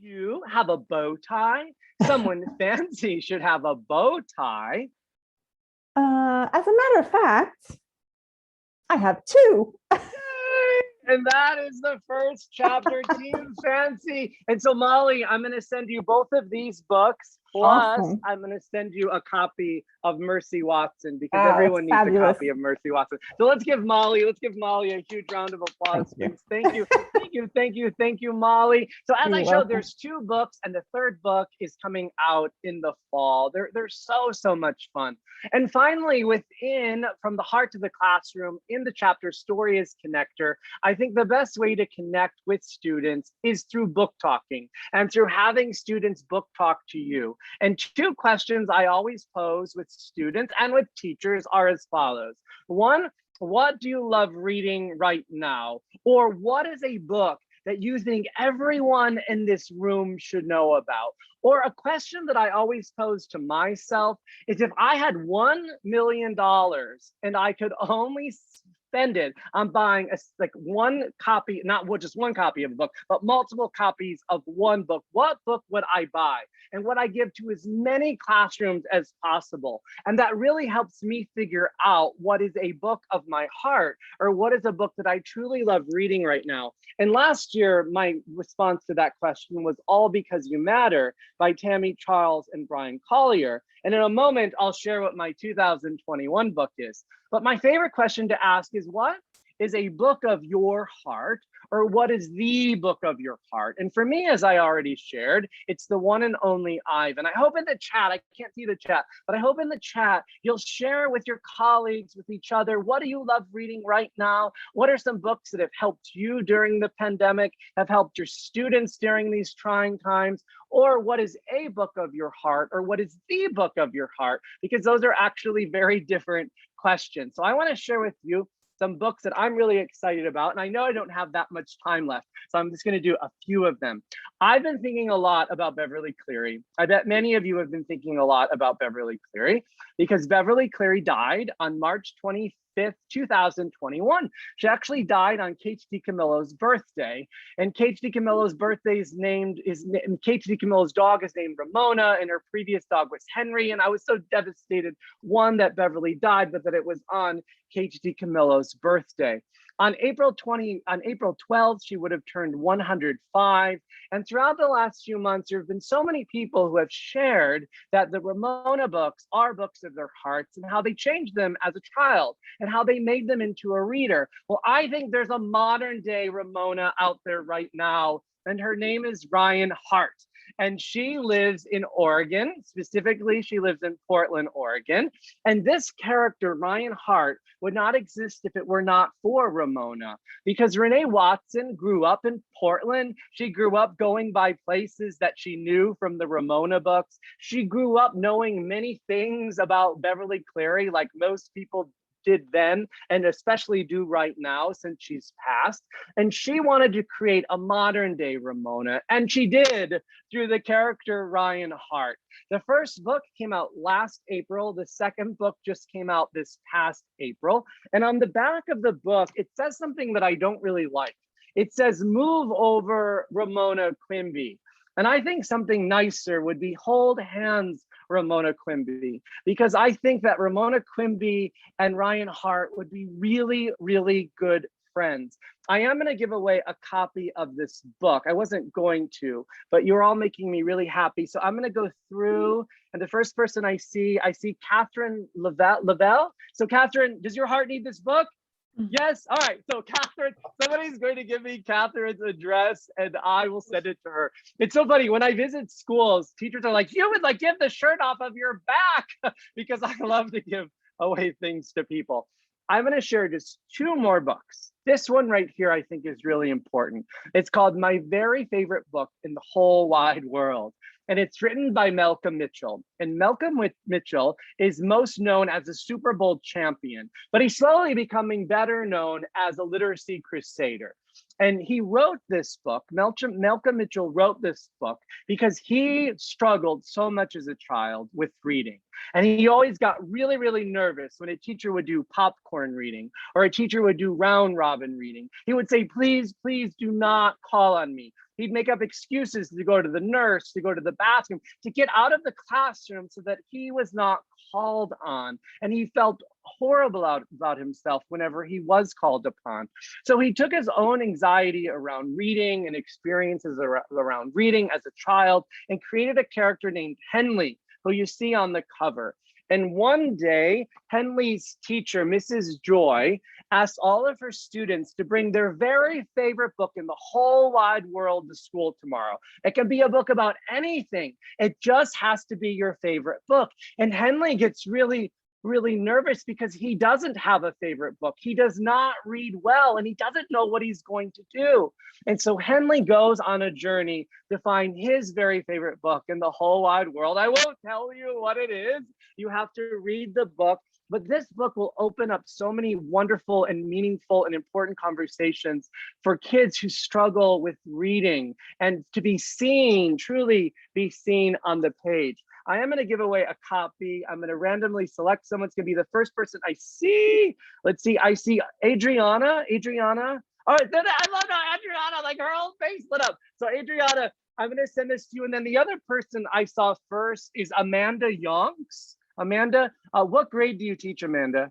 Speaker 2: You have a bow tie? Someone fancy should have a bow tie.
Speaker 4: As a matter of fact, I have two.
Speaker 2: And that is the first chapter, Team Fancy. And so, Molly, I'm going to send you both of these books. Plus,
Speaker 4: Awesome.
Speaker 2: I'm going to send you a copy of Mercy Watson because
Speaker 4: That's
Speaker 2: everyone needs a
Speaker 4: fabulous.
Speaker 2: copy of Mercy Watson. So let's give Molly a huge round of applause,
Speaker 4: Thank you.
Speaker 2: please. Thank you, thank you, thank you, thank you, Molly. So as
Speaker 4: You're
Speaker 2: I showed,
Speaker 4: welcome.
Speaker 2: there's 2 books, and the 3rd book is coming out in the fall. They're so much fun. And finally, within From the Heart to the Classroom, in the chapter Story is Connector, I think the best way to connect with students is through book talking and through having students book talk to you. And 2 questions I always pose with students and with teachers are as follows. 1, what do you love reading right now? Or what is a book that you think everyone in this room should know about? Or a question that I always pose to myself is, if I had $1 million and I could only spend it on buying one copy, not just one copy of a book, but multiple copies of one book, what book would I buy? And what I give to as many classrooms as possible. And that really helps me figure out what is a book of my heart, or what is a book that I truly love reading right now. And last year, my response to that question was All Because You Matter by Tammy Charles and Brian Collier. And in a moment, I'll share what my 2021 book is. But my favorite question to ask is, what is a book of your heart, or what is the book of your heart? And for me, as I already shared, it's the one and only Ivan. I hope in the chat, I can't see the chat, but I hope in the chat, you'll share with your colleagues, with each other, what do you love reading right now? What are some books that have helped you during the pandemic, have helped your students during these trying times? Or what is a book of your heart, or what is the book of your heart? Because those are actually very different questions. So I want to share with you some books that I'm really excited about. And I know I don't have that much time left, so I'm just going to do a few of them. I've been thinking a lot about Beverly Cleary. I bet many of you have been thinking a lot about Beverly Cleary, because Beverly Cleary died on March 25th, 2021. She actually died on Kate DiCamillo's birthday. And Kate DiCamillo's birthday Kate DiCamillo's dog is named Ramona, and her previous dog was Henry. And I was so devastated, one, that Beverly died, but that it was on Kate DiCamillo's birthday. On April 12th, she would have turned 105. And throughout the last few months, there have been so many people who have shared that the Ramona books are books of their hearts, and how they changed them as a child, and how they made them into a reader. Well, I think there's a modern day Ramona out there right now, and her name is Ryan Hart. And she lives in Oregon. Specifically, she lives in Portland, Oregon. And this character, Ryan Hart, would not exist if it were not for Ramona, because Renee Watson grew up in Portland. She grew up going by places that she knew from the Ramona books. She grew up knowing many things about Beverly Cleary, like most people did then, and especially do right now since she's passed. And she wanted to create a modern day Ramona, and she did through the character Ryan Hart. The first book came out last April. The second book just came out this past April. And on the back of the book, it says something that I don't really like. It says, "Move over, Ramona Quimby." And I think something nicer would be "Hold hands, Ramona Quimby," because I think that Ramona Quimby and Ryan Hart would be really, really good friends. I am going to give away a copy of this book. I wasn't going to, but you're all making me really happy. So I'm going to go through, and the first person I see Catherine Lavelle. So Catherine, does your heart need this book? Yes. All right. So Catherine, somebody's going to give me Catherine's address, and I will send it to her. It's so funny when I visit schools, teachers are like, "You would like give the shirt off of your back," because I love to give away things to people. I'm going to share just 2 more books. This one right here, I think, is really important. It's called My Very Favorite Book in the Whole Wide World. And it's written by Malcolm Mitchell. And Malcolm Mitchell is most known as a Super Bowl champion, but he's slowly becoming better known as a literacy crusader. And he wrote this book, Malcolm Mitchell wrote this book because he struggled so much as a child with reading. And he always got really, really nervous when a teacher would do popcorn reading, or a teacher would do round robin reading. He would say, "Please, please do not call on me." He'd make up excuses to go to the nurse, to go to the bathroom, to get out of the classroom so that he was not called on. And he felt horrible about himself whenever he was called upon. So he took his own anxiety around reading and experiences around reading as a child and created a character named Henley, who you see on the cover. And one day, Henley's teacher, Mrs. Joy, asked all of her students to bring their very favorite book in the whole wide world to school tomorrow. It can be a book about anything. It just has to be your favorite book. And Henley gets really nervous because he doesn't have a favorite book. He does not read well, and he doesn't know what he's going to do. And so Henley goes on a journey to find his very favorite book in the whole wide world. I won't tell you what it is. You have to read the book. But this book will open up so many wonderful and meaningful and important conversations for kids who struggle with reading and to be seen, truly be seen on the page. I am going to give away a copy. I'm going to randomly select someone's going to be the first person I see. Let's see. I see Adriana. All right, I love that Adriana, like her whole face lit up. So Adriana, I'm going to send this to you. And then the other person I saw first is Amanda Yonks. Amanda, what grade do you teach, Amanda?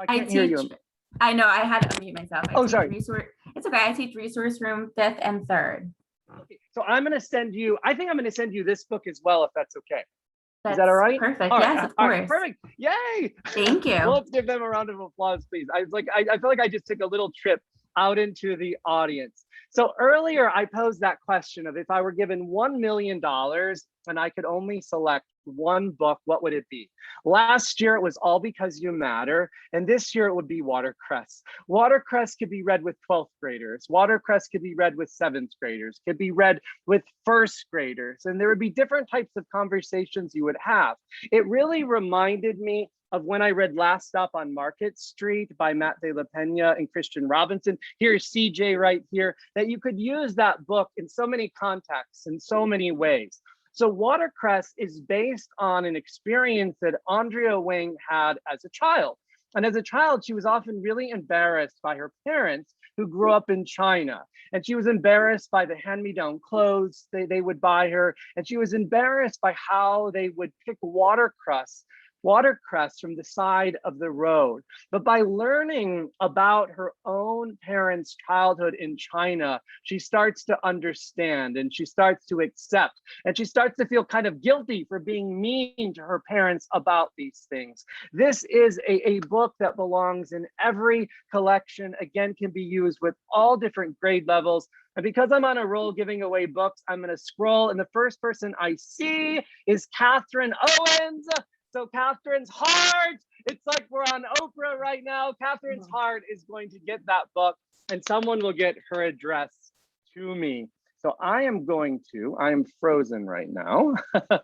Speaker 2: I can't hear you.
Speaker 5: I know, I had to unmute myself.
Speaker 2: Sorry.
Speaker 5: It's okay. I teach resource room 5th and 3rd.
Speaker 2: Okay, so I'm going to send you, I think I'm going to send you this book as well, if that's okay. Is that all right?
Speaker 5: Perfect.
Speaker 2: All
Speaker 5: yes,
Speaker 2: right,
Speaker 5: of course.
Speaker 2: Right, perfect. Yay.
Speaker 5: Thank you.
Speaker 2: Well, let's give them a round of applause, please. I feel like I just took a little trip out into the audience. So earlier I posed that question of if I were given $1 million and I could only select one book, what would it be? Last year it was All Because You Matter, and this year it would be Watercress. Watercress could be read with 12th graders. Watercress could be read with 7th graders, could be read with 1st graders, and there would be different types of conversations you would have. It really reminded me of when I read Last Stop on Market Street by Matt de la Pena and Christian Robinson. Here's CJ right here, that you could use that book in so many contexts, in so many ways. So Watercress is based on an experience that Andrea Wang had as a child. And as a child, she was often really embarrassed by her parents who grew up in China. And she was embarrassed by the hand-me-down clothes they would buy her. And she was embarrassed by how they would pick watercress from the side of the road. But by learning about her own parents' childhood in China, she starts to understand and she starts to accept, and she starts to feel kind of guilty for being mean to her parents about these things. This is a book that belongs in every collection, again, can be used with all different grade levels. And because I'm on a roll giving away books, I'm going to scroll, and the first person I see is Catherine Owens. So Catherine's heart, it's like we're on Oprah right now. Catherine's heart is going to get that book, and someone will get her address to me. So I am frozen right now. So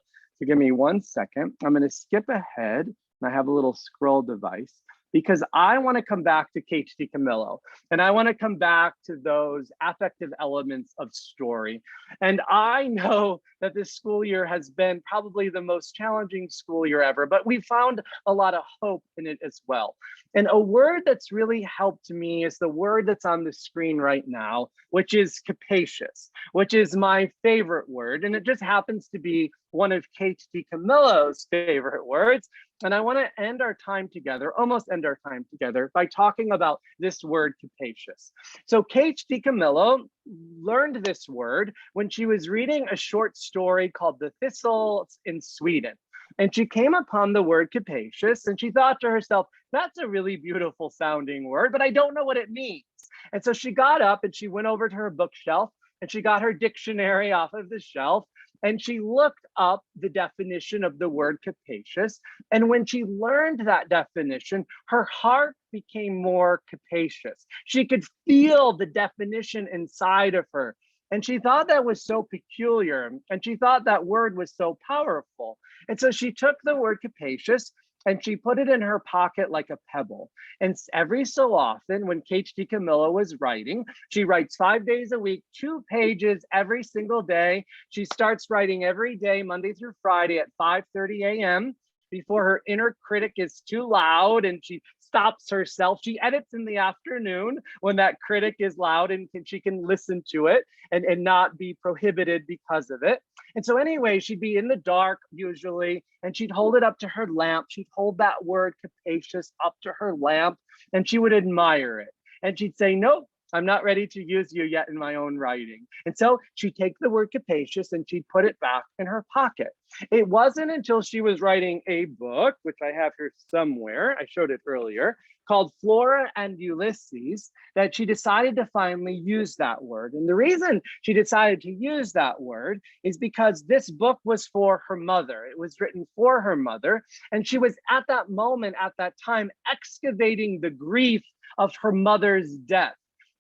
Speaker 2: give me 1 second. I'm going to skip ahead, and I have a little scroll device because I want to come back to Kate DiCamillo, and I want to come back to those affective elements of story. And I know that this school year has been probably the most challenging school year ever, but we found a lot of hope in it as well. And a word that's really helped me is the word that's on the screen right now, which is capacious, which is my favorite word. And it just happens to be one of Kate DiCamillo's favorite words. And I want to end our time together, almost end our time together, by talking about this word capacious. So Kate DiCamillo learned this word when she was reading a short story called The Thistles in Sweden. And she came upon the word capacious, and she thought to herself, that's a really beautiful sounding word, but I don't know what it means. And so she got up and she went over to her bookshelf and she got her dictionary off of the shelf, and she looked up the definition of the word capacious. And when she learned that definition, her heart became more capacious. She could feel the definition inside of her. And she thought that was so peculiar. And she thought that word was so powerful. And so she took the word capacious and she put it in her pocket like a pebble. And every so often, when Kate DiCamillo was writing, she writes 5 days a week, 2 pages every single day. She starts writing every day, Monday through Friday at 5:30 a.m. before her inner critic is too loud and she stops herself. She edits in the afternoon when that critic is loud and she can listen to it and not be prohibited because of it. And so anyway, she'd be in the dark usually, and she'd hold it up to her lamp. She'd hold that word capacious up to her lamp, and she would admire it. And she'd say, nope, I'm not ready to use you yet in my own writing. And so she'd take the word capacious and she'd put it back in her pocket. It wasn't until she was writing a book, which I have here somewhere, I showed it earlier, called Flora and Ulysses, that she decided to finally use that word. And the reason she decided to use that word is because this book was for her mother. It was written for her mother. And she was at that moment, at that time, excavating the grief of her mother's death.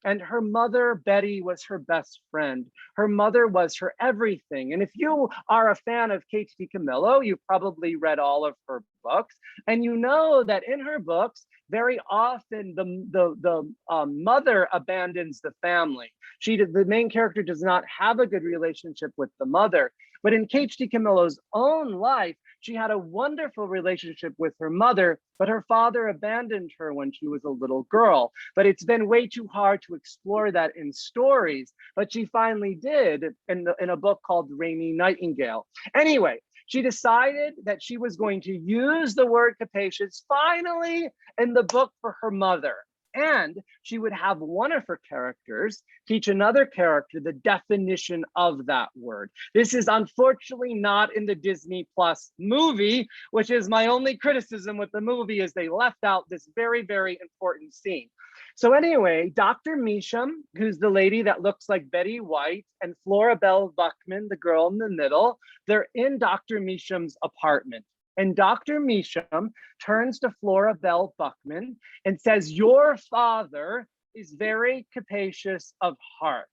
Speaker 2: And her mother, Betty, was her best friend. Her mother was her everything. And if you are a fan of Kate DiCamillo, you've probably read all of her books. And you know that in her books, very often the mother abandons the family. The main character does not have a good relationship with the mother. But in Kate DiCamillo's own life, she had a wonderful relationship with her mother, but her father abandoned her when she was a little girl. But it's been way too hard to explore that in stories, but she finally did in a book called Rainy Nightingale. Anyway, she decided that she was going to use the word capacious finally in the book for her mother. And she would have one of her characters teach another character the definition of that word. This is unfortunately not in the Disney Plus movie, which is my only criticism with the movie, is they left out this very, very important scene. So anyway, Dr. Measham, who's the lady that looks like Betty White, and Flora Belle Buckman, the girl in the middle, they're in Dr. Measham's apartment. And Dr. Measham turns to Flora Belle Buckman and says, your father is very capacious of heart.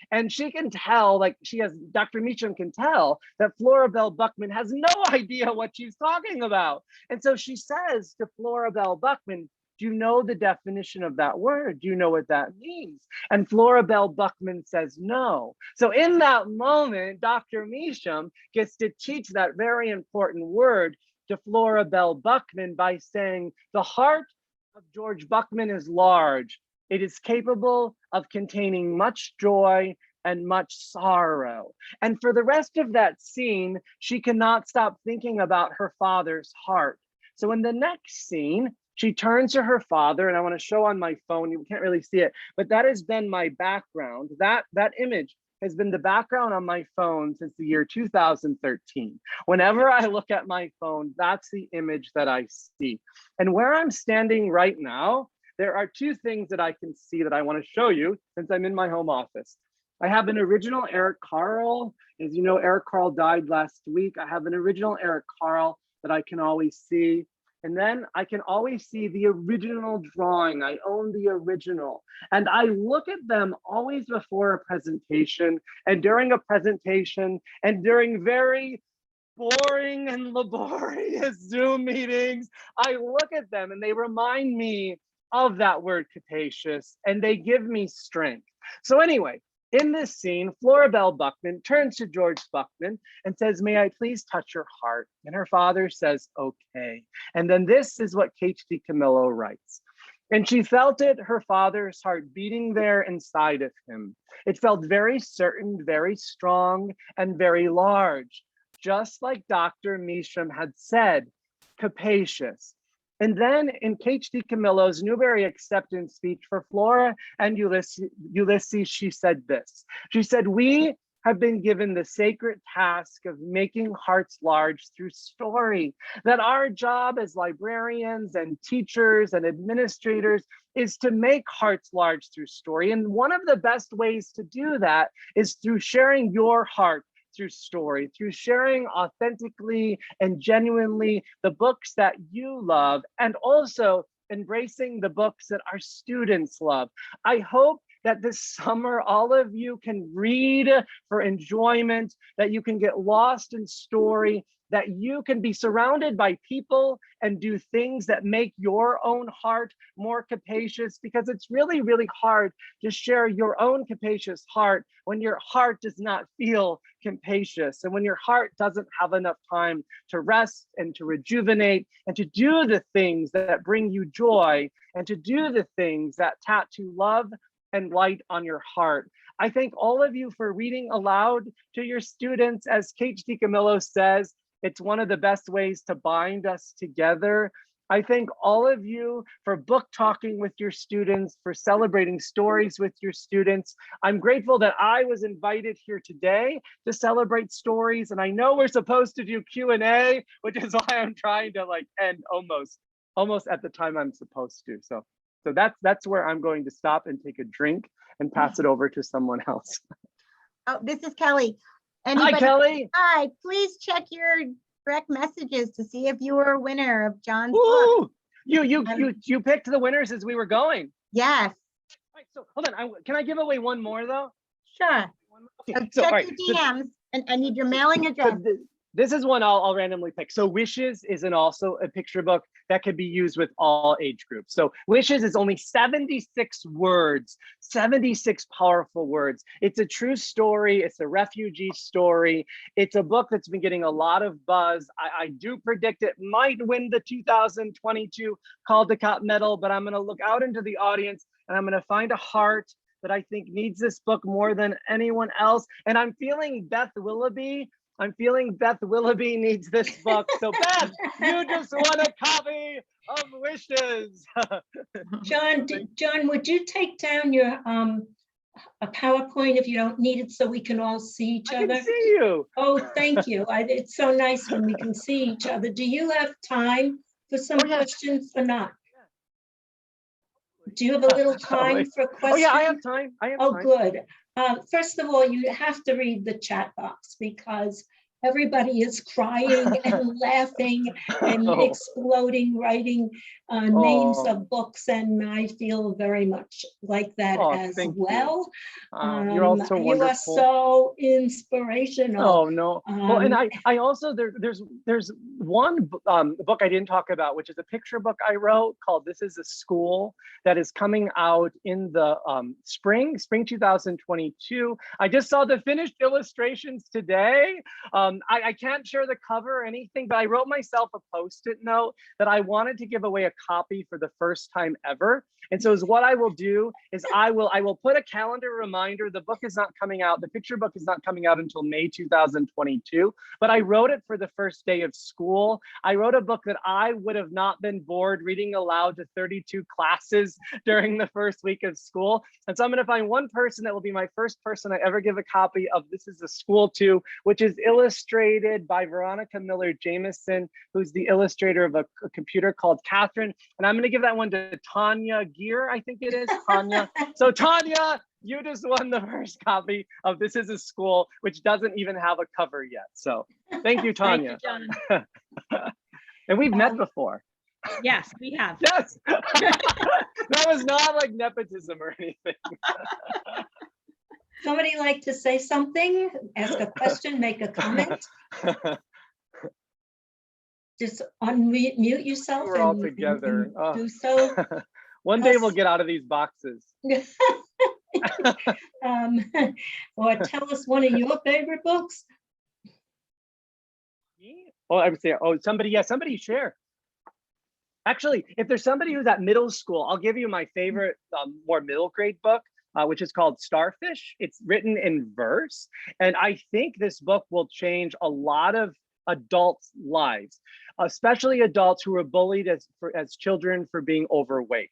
Speaker 2: And she can tell, Dr. Measham can tell that Flora Belle Buckman has no idea what she's talking about. And so she says to Flora Belle Buckman, do you know the definition of that word? Do you know what that means? And Flora Belle Buckman says no. So in that moment, Dr. Measham gets to teach that very important word to Flora Belle Buckman by saying, the heart of George Buckman is large. It is capable of containing much joy and much sorrow. And for the rest of that scene, she cannot stop thinking about her father's heart. So in the next scene, she turns to her father, and I want to show on my phone, you can't really see it, but that has been my background. That image has been the background on my phone since the year 2013. Whenever I look at my phone, that's the image that I see. And where I'm standing right now, there are two things that I can see that I want to show you since I'm in my home office. I have an original Eric Carle. As you know, Eric Carle died last week. I have an original Eric Carle that I can always see. And then I can always see the original drawing. I own the original. And I look at them always before a presentation and during a presentation and during very boring and laborious Zoom meetings. I look at them and they remind me of that word capacious, and they give me strength. So anyway, in this scene, Flora Belle Buckman turns to George Buckman and says, may I please touch your heart? And her father says, okay. And then this is what Kate DiCamillo writes. And she felt it, her father's heart beating there inside of him. It felt very certain, very strong, and very large, just like Dr. Measham had said, capacious. And then in Kate DiCamillo's Newbery acceptance speech for Flora and Ulysses, she said this. She said, we have been given the sacred task of making hearts large through story, that our job as librarians and teachers and administrators is to make hearts large through story. And one of the best ways to do that is through sharing your heart through story, through sharing authentically and genuinely the books that you love, and also embracing the books that our students love. I hope that this summer, all of you can read for enjoyment, that you can get lost in story, that you can be surrounded by people and do things that make your own heart more capacious, because it's really, really hard to share your own capacious heart when your heart does not feel capacious, and when your heart doesn't have enough time to rest and to rejuvenate and to do the things that bring you joy and to do the things that tattoo love and light on your heart. I thank all of you for reading aloud to your students. As Kate DiCamillo says, it's one of the best ways to bind us together. I thank all of you for book talking with your students, for celebrating stories with your students. I'm grateful that I was invited here today to celebrate stories. And I know we're supposed to do Q&A, which is why I'm trying to like end almost at the time I'm supposed to. So that's where I'm going to stop and take a drink and pass it over to someone else.
Speaker 3: Oh, this is Kelly.
Speaker 2: Hi, Kelly.
Speaker 3: Hi, please check your direct messages to see if you were a winner of John's book.
Speaker 2: Ooh, you picked the winners as we were going.
Speaker 3: Yes.
Speaker 2: Right, so hold on, can I give away one more though?
Speaker 3: Sure.
Speaker 2: Okay,
Speaker 3: So check
Speaker 2: all right,
Speaker 3: your DMs, and I need your mailing address.
Speaker 2: This is one I'll randomly pick. So Wishes is also a picture book that could be used with all age groups. So Wishes is only 76 words, 76 powerful words. It's a true story. It's a refugee story. It's a book that's been getting a lot of buzz. I do predict it might win the 2022 Caldecott Medal, but I'm going to look out into the audience and I'm going to find a heart that I think needs this book more than anyone else. And I'm feeling Beth Willoughby needs this book. So Beth, you just won a copy of Wishes.
Speaker 1: John, would you take down your a PowerPoint if you don't need it so we can all see each other?
Speaker 2: I can see you.
Speaker 1: Oh, thank you. It's so nice when we can see each other. Do you have time for some questions or not? Do you have a little time for questions?
Speaker 2: Oh yeah, I have time.
Speaker 1: Oh, good. First of all, you have to read the chat box because everybody is crying and laughing and exploding, writing names of books, and I feel very much like that as well.
Speaker 2: You're also wonderful.
Speaker 1: You are so inspirational.
Speaker 2: Oh no! Well, and I also there's one book I didn't talk about, which is a picture book I wrote called "This Is a School" that is coming out in the spring 2022. I just saw the finished illustrations today. I can't share the cover or anything, but I wrote myself a Post-it note that I wanted to give away a copy for the first time ever. And so what I will do is I will put a calendar reminder. The book is not coming out. The picture book is not coming out until May 2022, but I wrote it for the first day of school. I wrote a book that I would have not been bored reading aloud to 32 classes during the first week of school. And so I'm going to find one person that will be my first person I ever give a copy of This Is a School to, which is illustrated by Veronica Miller Jameson, who's the illustrator of a computer called Catherine. And I'm going to give that one to Tanya Gear, I think it is, Tanya. So Tanya, you just won the first copy of This Is a School, which doesn't even have a cover yet. So thank you, Tanya.
Speaker 6: Thank you, John.
Speaker 2: And we've met before.
Speaker 6: Yes, we have.
Speaker 2: Yes. That was not like nepotism or anything.
Speaker 1: Somebody like to say something, ask a question, make a comment? Just unmute yourself.
Speaker 2: We're all
Speaker 1: and
Speaker 2: together.
Speaker 1: Do so.
Speaker 2: One day we'll get out of these boxes.
Speaker 1: Or tell us one of your favorite books.
Speaker 2: Oh, I would say, somebody share. Actually, if there's somebody who's at middle school, I'll give you my favorite more middle grade book, which is called Starfish. It's written in verse. And I think this book will change a lot of adults' lives, especially adults who were bullied as children for being overweight.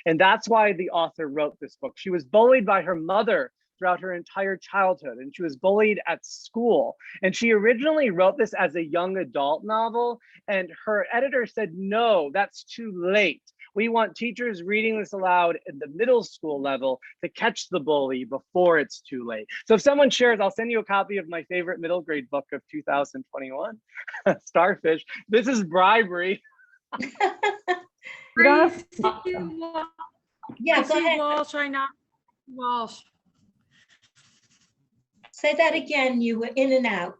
Speaker 2: And that's why the author wrote this book. She was bullied by her mother throughout her entire childhood, and she was bullied at school. And she originally wrote this as a young adult novel, and her editor said, no, that's too late. We want teachers reading this aloud at the middle school level to catch the bully before it's too late. So if someone shares, I'll send you a copy of my favorite middle grade book of 2021, Starfish. This is bribery.
Speaker 1: Yeah, go ahead.
Speaker 6: Walsh, I
Speaker 7: Walsh.
Speaker 1: Say that again, you were in and out.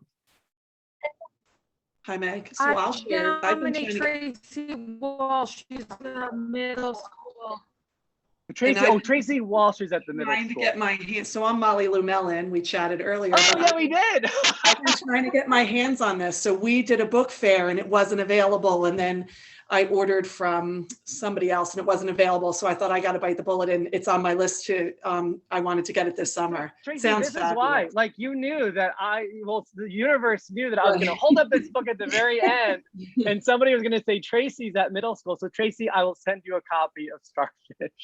Speaker 8: Hi, Meg. So
Speaker 7: I
Speaker 8: I'll share. I've been
Speaker 7: nominate
Speaker 8: trying to
Speaker 7: Tracy Walsh. She's in the middle school.
Speaker 2: Tracy,
Speaker 8: I've-
Speaker 2: Tracy Walsh is at the middle
Speaker 8: trying to
Speaker 2: school.
Speaker 8: get my hands. So I'm Molly Lou Mellon. We chatted earlier.
Speaker 2: Oh,
Speaker 8: but
Speaker 2: yeah, we did.
Speaker 8: I've been trying to get my hands on this. So we did a book fair and it wasn't available. And then I ordered from somebody else and it wasn't available. So I thought I got to bite the bullet and it's on my list to, I wanted to get it this summer.
Speaker 2: Tracy,
Speaker 8: Sounds
Speaker 2: this is why,
Speaker 8: fabulous.
Speaker 2: like you knew that the universe knew that I was going to hold up this book at the very end and somebody was going to say, Tracy's at middle school. So Tracy, I will send you a copy of Starfish.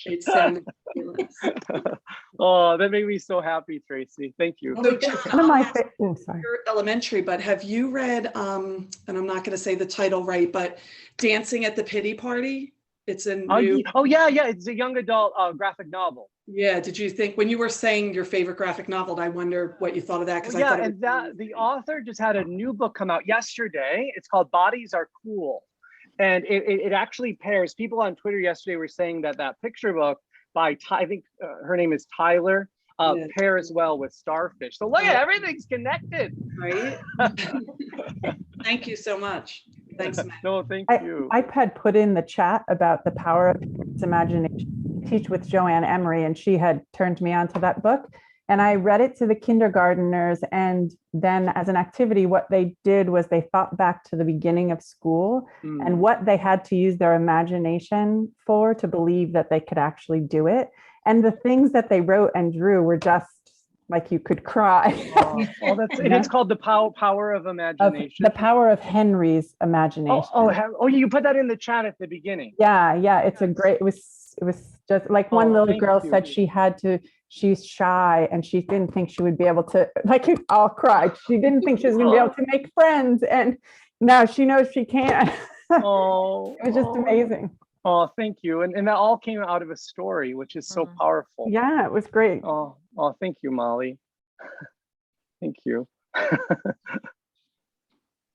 Speaker 8: It sounded fabulous.
Speaker 2: Oh, that made me so happy, Tracy. Thank you.
Speaker 8: So
Speaker 4: One of my, sorry.
Speaker 8: you're elementary, but have you read, and I'm not going to say the title right, but Dancing at the Pity Party? It's a new,
Speaker 2: Yeah, it's a young adult graphic novel.
Speaker 8: yeah. Did you think, when you were saying your favorite graphic novel, I wonder what you thought of that? Because
Speaker 2: Well,
Speaker 8: I
Speaker 2: yeah,
Speaker 8: thought it
Speaker 2: and that the author just had a new book come out yesterday. It's called Bodies Are Cool. And it actually pairs, people on Twitter yesterday were saying that that picture book by, I think her name is Tyler,
Speaker 8: Yeah.
Speaker 2: pairs well with Starfish. So look at everything's connected.
Speaker 8: right. Thank you so much. Thanks, Matt.
Speaker 2: No, thank
Speaker 4: I,
Speaker 2: you.
Speaker 4: I had put in the chat about the power of imagination. I teach with Joanne Emery, and she had turned me on to that book. And I read it to the kindergartners. And then as an activity, what they did was they thought back to the beginning of school and what they had to use their imagination for to believe that they could actually do it. And the things that they wrote and drew were just like you could cry.
Speaker 2: It's called The Power of
Speaker 4: Of
Speaker 2: Imagination.
Speaker 4: the power of Henry's imagination.
Speaker 2: You put that in the chat at the beginning.
Speaker 4: Yeah, it's a great, it was just like one little
Speaker 2: thank
Speaker 4: girl
Speaker 2: you.
Speaker 4: said she's shy and she didn't think she would be able to, like, I'll cry. She didn't think she was gonna be able to make friends, and now she knows she can.
Speaker 2: Oh,
Speaker 4: It was just amazing.
Speaker 2: Oh, thank you. And that all came out of a story, which is so powerful.
Speaker 4: Yeah, it was great.
Speaker 2: Oh, thank you, Molly. Thank you.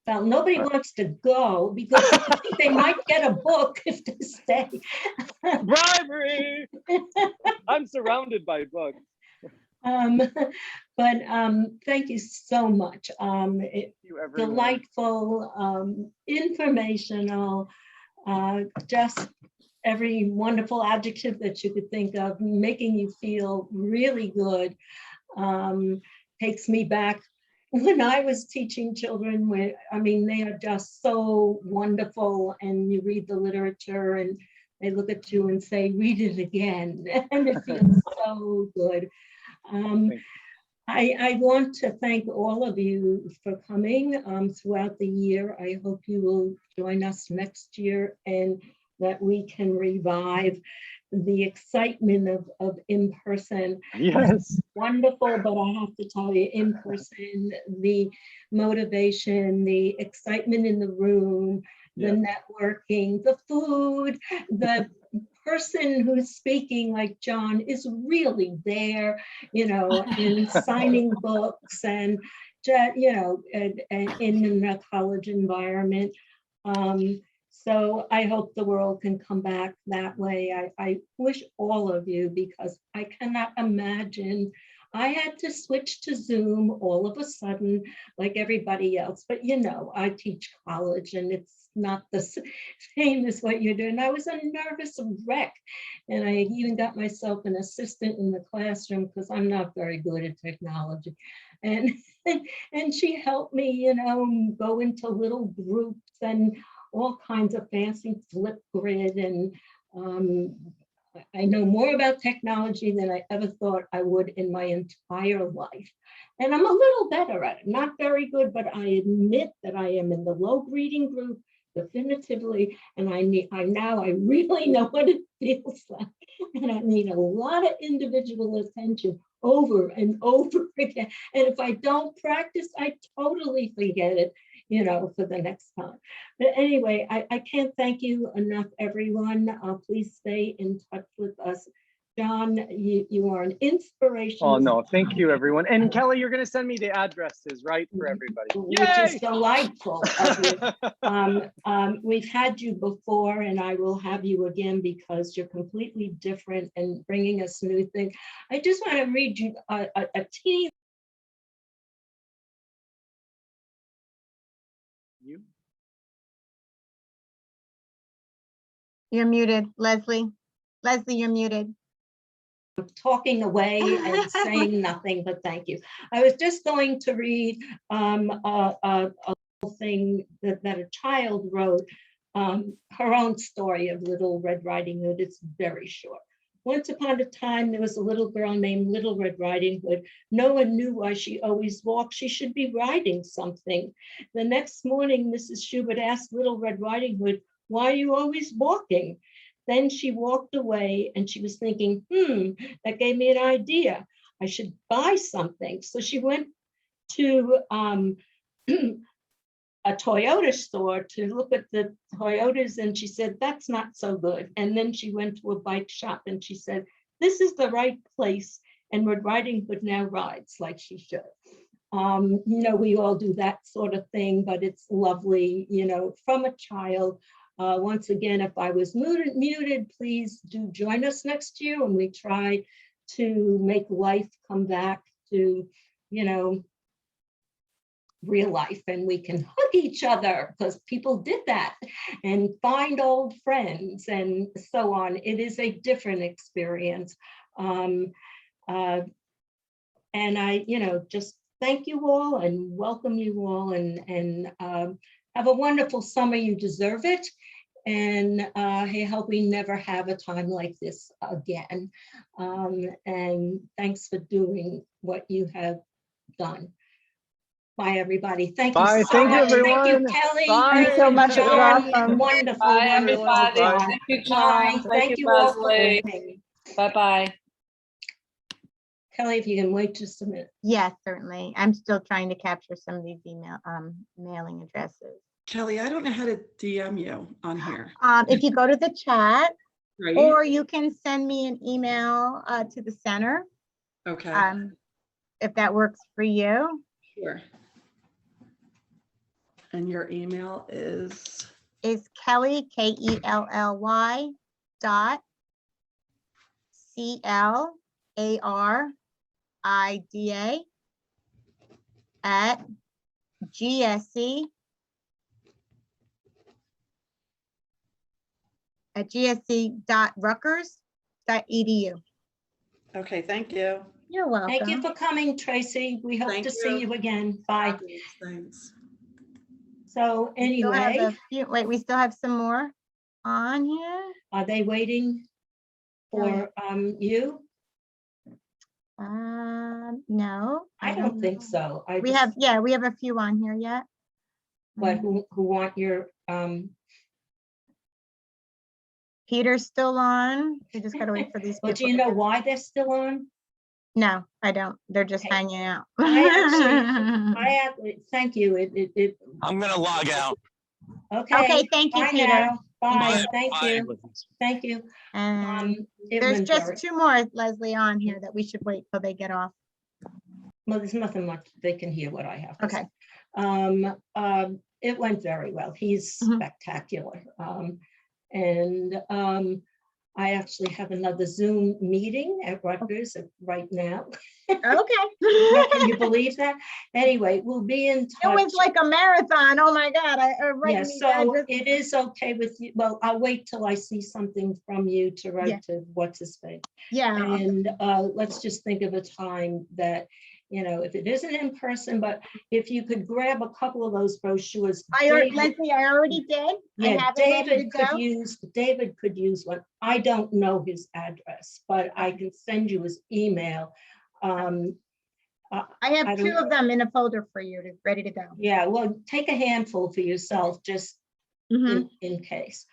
Speaker 1: Well, nobody wants to go because I think they might get a book if they stay.
Speaker 2: Bribery! I'm surrounded by books.
Speaker 1: Thank you so much. Delightful, informational, just every wonderful adjective that you could think of, making you feel really good. Takes me back when I was teaching children, they are just so wonderful, and you read the literature and they look at you and say, read it again, and it feels so good. I want to thank all of you for coming throughout the year. I hope you will join us next year and that we can revive the excitement of in-person.
Speaker 2: Yes.
Speaker 1: Wonderful, but I have to tell you, in person, the motivation, the excitement in the room, the networking, the food, the person who's speaking like John is really there, and signing books and, in a college environment. So I hope the world can come back that way. I wish all of you, because I cannot imagine. I had to switch to Zoom all of a sudden, like everybody else. But I teach college and it's not the same as what you're doing. I was a nervous wreck. And I even got myself an assistant in the classroom because I'm not very good at technology. And she helped me, go into little groups and all kinds of fancy Flipgrid, and I know more about technology than I ever thought I would in my entire life. And I'm a little better at it, not very good, but I admit that I am in the low reading group definitively, and I really know what it feels like, and I need a lot of individual attention over and over again. And if I don't practice, I totally forget it, for the next time. But anyway, I can't thank you enough, everyone. Please stay in touch with us. John, you are an inspiration.
Speaker 2: Oh, no, thank you, everyone. And Kelly, you're going to send me the addresses, right, for everybody?
Speaker 1: Which is
Speaker 2: Yay!
Speaker 1: delightful of you. We've had you before, and I will have you again because you're completely different and bringing us new things. I just want to read you a teeny.
Speaker 2: You?
Speaker 3: You're muted, Leslie. Leslie, you're muted.
Speaker 1: Talking away and saying nothing, but thank you. I was just going to read a thing that a child wrote, her own story of Little Red Riding Hood. It's very short. Once upon a time, there was a little girl named Little Red Riding Hood. No one knew why she always walked. She should be riding something. The next morning, Mrs. Schubert asked Little Red Riding Hood, "Why are you always walking?" Then she walked away and she was thinking, that gave me an idea. I should buy something. So she went to a Toyota store to look at the Toyotas, and she said, that's not so good. And then she went to a bike shop and she said, this is the right place. And Red Riding Hood now rides like she should. We all do that sort of thing, but it's lovely, from a child. Once again, if I was muted, please do join us next year when we try to make life come back to, real life, and we can hug each other because people did that, and find old friends and so on. It is a different experience. And I, just thank you all and welcome you all, and have a wonderful summer. You deserve it. And I hope we never have a time like this again. And thanks for doing what you have done. Bye, everybody. Thank you
Speaker 2: Bye.
Speaker 1: so
Speaker 2: Thank you,
Speaker 1: much. Thank you,
Speaker 2: everyone.
Speaker 1: Kelly.
Speaker 2: Bye.
Speaker 1: Thank
Speaker 3: Thanks so
Speaker 1: you,
Speaker 3: much. It was
Speaker 1: John.
Speaker 3: awesome.
Speaker 1: Wonderful,
Speaker 5: Bye,
Speaker 1: wonderful.
Speaker 5: everybody.
Speaker 2: Bye.
Speaker 5: Thank you,
Speaker 1: Bye.
Speaker 5: John.
Speaker 1: Thank you all for
Speaker 5: Leslie.
Speaker 1: listening.
Speaker 5: Bye-bye.
Speaker 1: Kelly, if you can wait just a minute.
Speaker 3: Yes, certainly. I'm still trying to capture some of these mailing addresses.
Speaker 8: Kelly, I don't know how to DM you on here.
Speaker 3: If you go to the chat,
Speaker 8: Right?
Speaker 3: or you can send me an email to the center,
Speaker 8: Okay.
Speaker 3: if that works for you.
Speaker 8: Sure. And your email is?
Speaker 3: Is Kelly, Kelly, dot CLARIDA at gsc.rutgers.edu.
Speaker 8: Okay, thank you.
Speaker 3: You're welcome.
Speaker 1: Thank you for coming, Tracy. We hope
Speaker 8: Thank
Speaker 1: to see
Speaker 8: you.
Speaker 1: you again. Bye.
Speaker 8: Thanks.
Speaker 1: So
Speaker 3: We still have
Speaker 1: anyway,
Speaker 3: a few, wait, we still have some more on here.
Speaker 1: are they waiting for you?
Speaker 3: No.
Speaker 1: I don't think so.
Speaker 3: We have a few on here yet.
Speaker 1: But who want your
Speaker 3: Peter's still on. We just gotta wait for these
Speaker 1: but do
Speaker 3: people.
Speaker 1: you know why they're still on?
Speaker 3: No, I don't. They're just
Speaker 1: Okay.
Speaker 3: hanging out.
Speaker 1: I actually thank you.
Speaker 9: I'm gonna log out.
Speaker 1: Okay.
Speaker 3: Okay, thank you,
Speaker 1: Bye
Speaker 3: Peter.
Speaker 1: now. Bye.
Speaker 3: Thank
Speaker 1: Thank you. Thank you. It
Speaker 3: There's
Speaker 1: went
Speaker 3: just
Speaker 1: very-
Speaker 3: two more, Leslie, on here that we should wait till they get off.
Speaker 1: Well, there's nothing much. They can hear what I have to
Speaker 3: Okay.
Speaker 1: say. It went very well. He's spectacular. I actually have another Zoom meeting at Rutgers right now.
Speaker 3: Okay.
Speaker 1: Can you believe that? Anyway, we'll be in
Speaker 3: It
Speaker 1: touch.
Speaker 3: was like a marathon. Oh my God.
Speaker 1: Yeah, so it is okay with you. Well, I'll wait till I see something from you to write to what's his face.
Speaker 3: Yeah.
Speaker 1: And let's just think of a time that, if it isn't in person, but if you could grab a couple of those brochures.
Speaker 3: Leslie, I already did.
Speaker 1: Yeah, David could use one. I don't know his address, but I can send you his email.
Speaker 3: I have two of them in a folder for you, ready to go.
Speaker 1: Yeah, well, take a handful for yourself, just in case.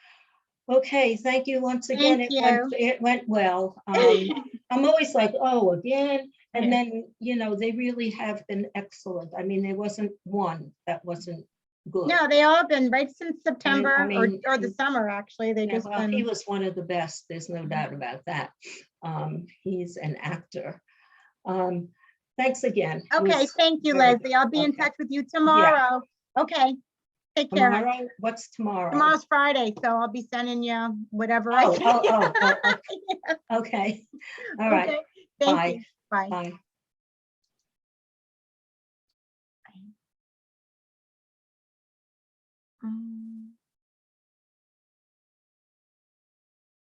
Speaker 1: Okay, thank you once again. It went well. I'm always like, oh, again. And then, they really have been excellent. I mean, there wasn't one that wasn't good.
Speaker 3: No, they all been right since September
Speaker 1: I mean,
Speaker 3: or the summer, actually. They
Speaker 1: he was one of the best. There's no doubt about that. He's an actor. Thanks again. It
Speaker 3: Okay,
Speaker 1: was
Speaker 3: thank you,
Speaker 1: very
Speaker 3: Leslie. I'll be in
Speaker 1: Okay.
Speaker 3: touch with you tomorrow. Okay, take care.
Speaker 1: Tomorrow, what's tomorrow?
Speaker 3: Tomorrow's Friday, so I'll be sending you whatever I
Speaker 1: Oh,
Speaker 3: can.
Speaker 1: okay. All right.
Speaker 3: Okay, thank
Speaker 1: Bye.
Speaker 3: you. Bye.
Speaker 1: Bye.
Speaker 3: Mm.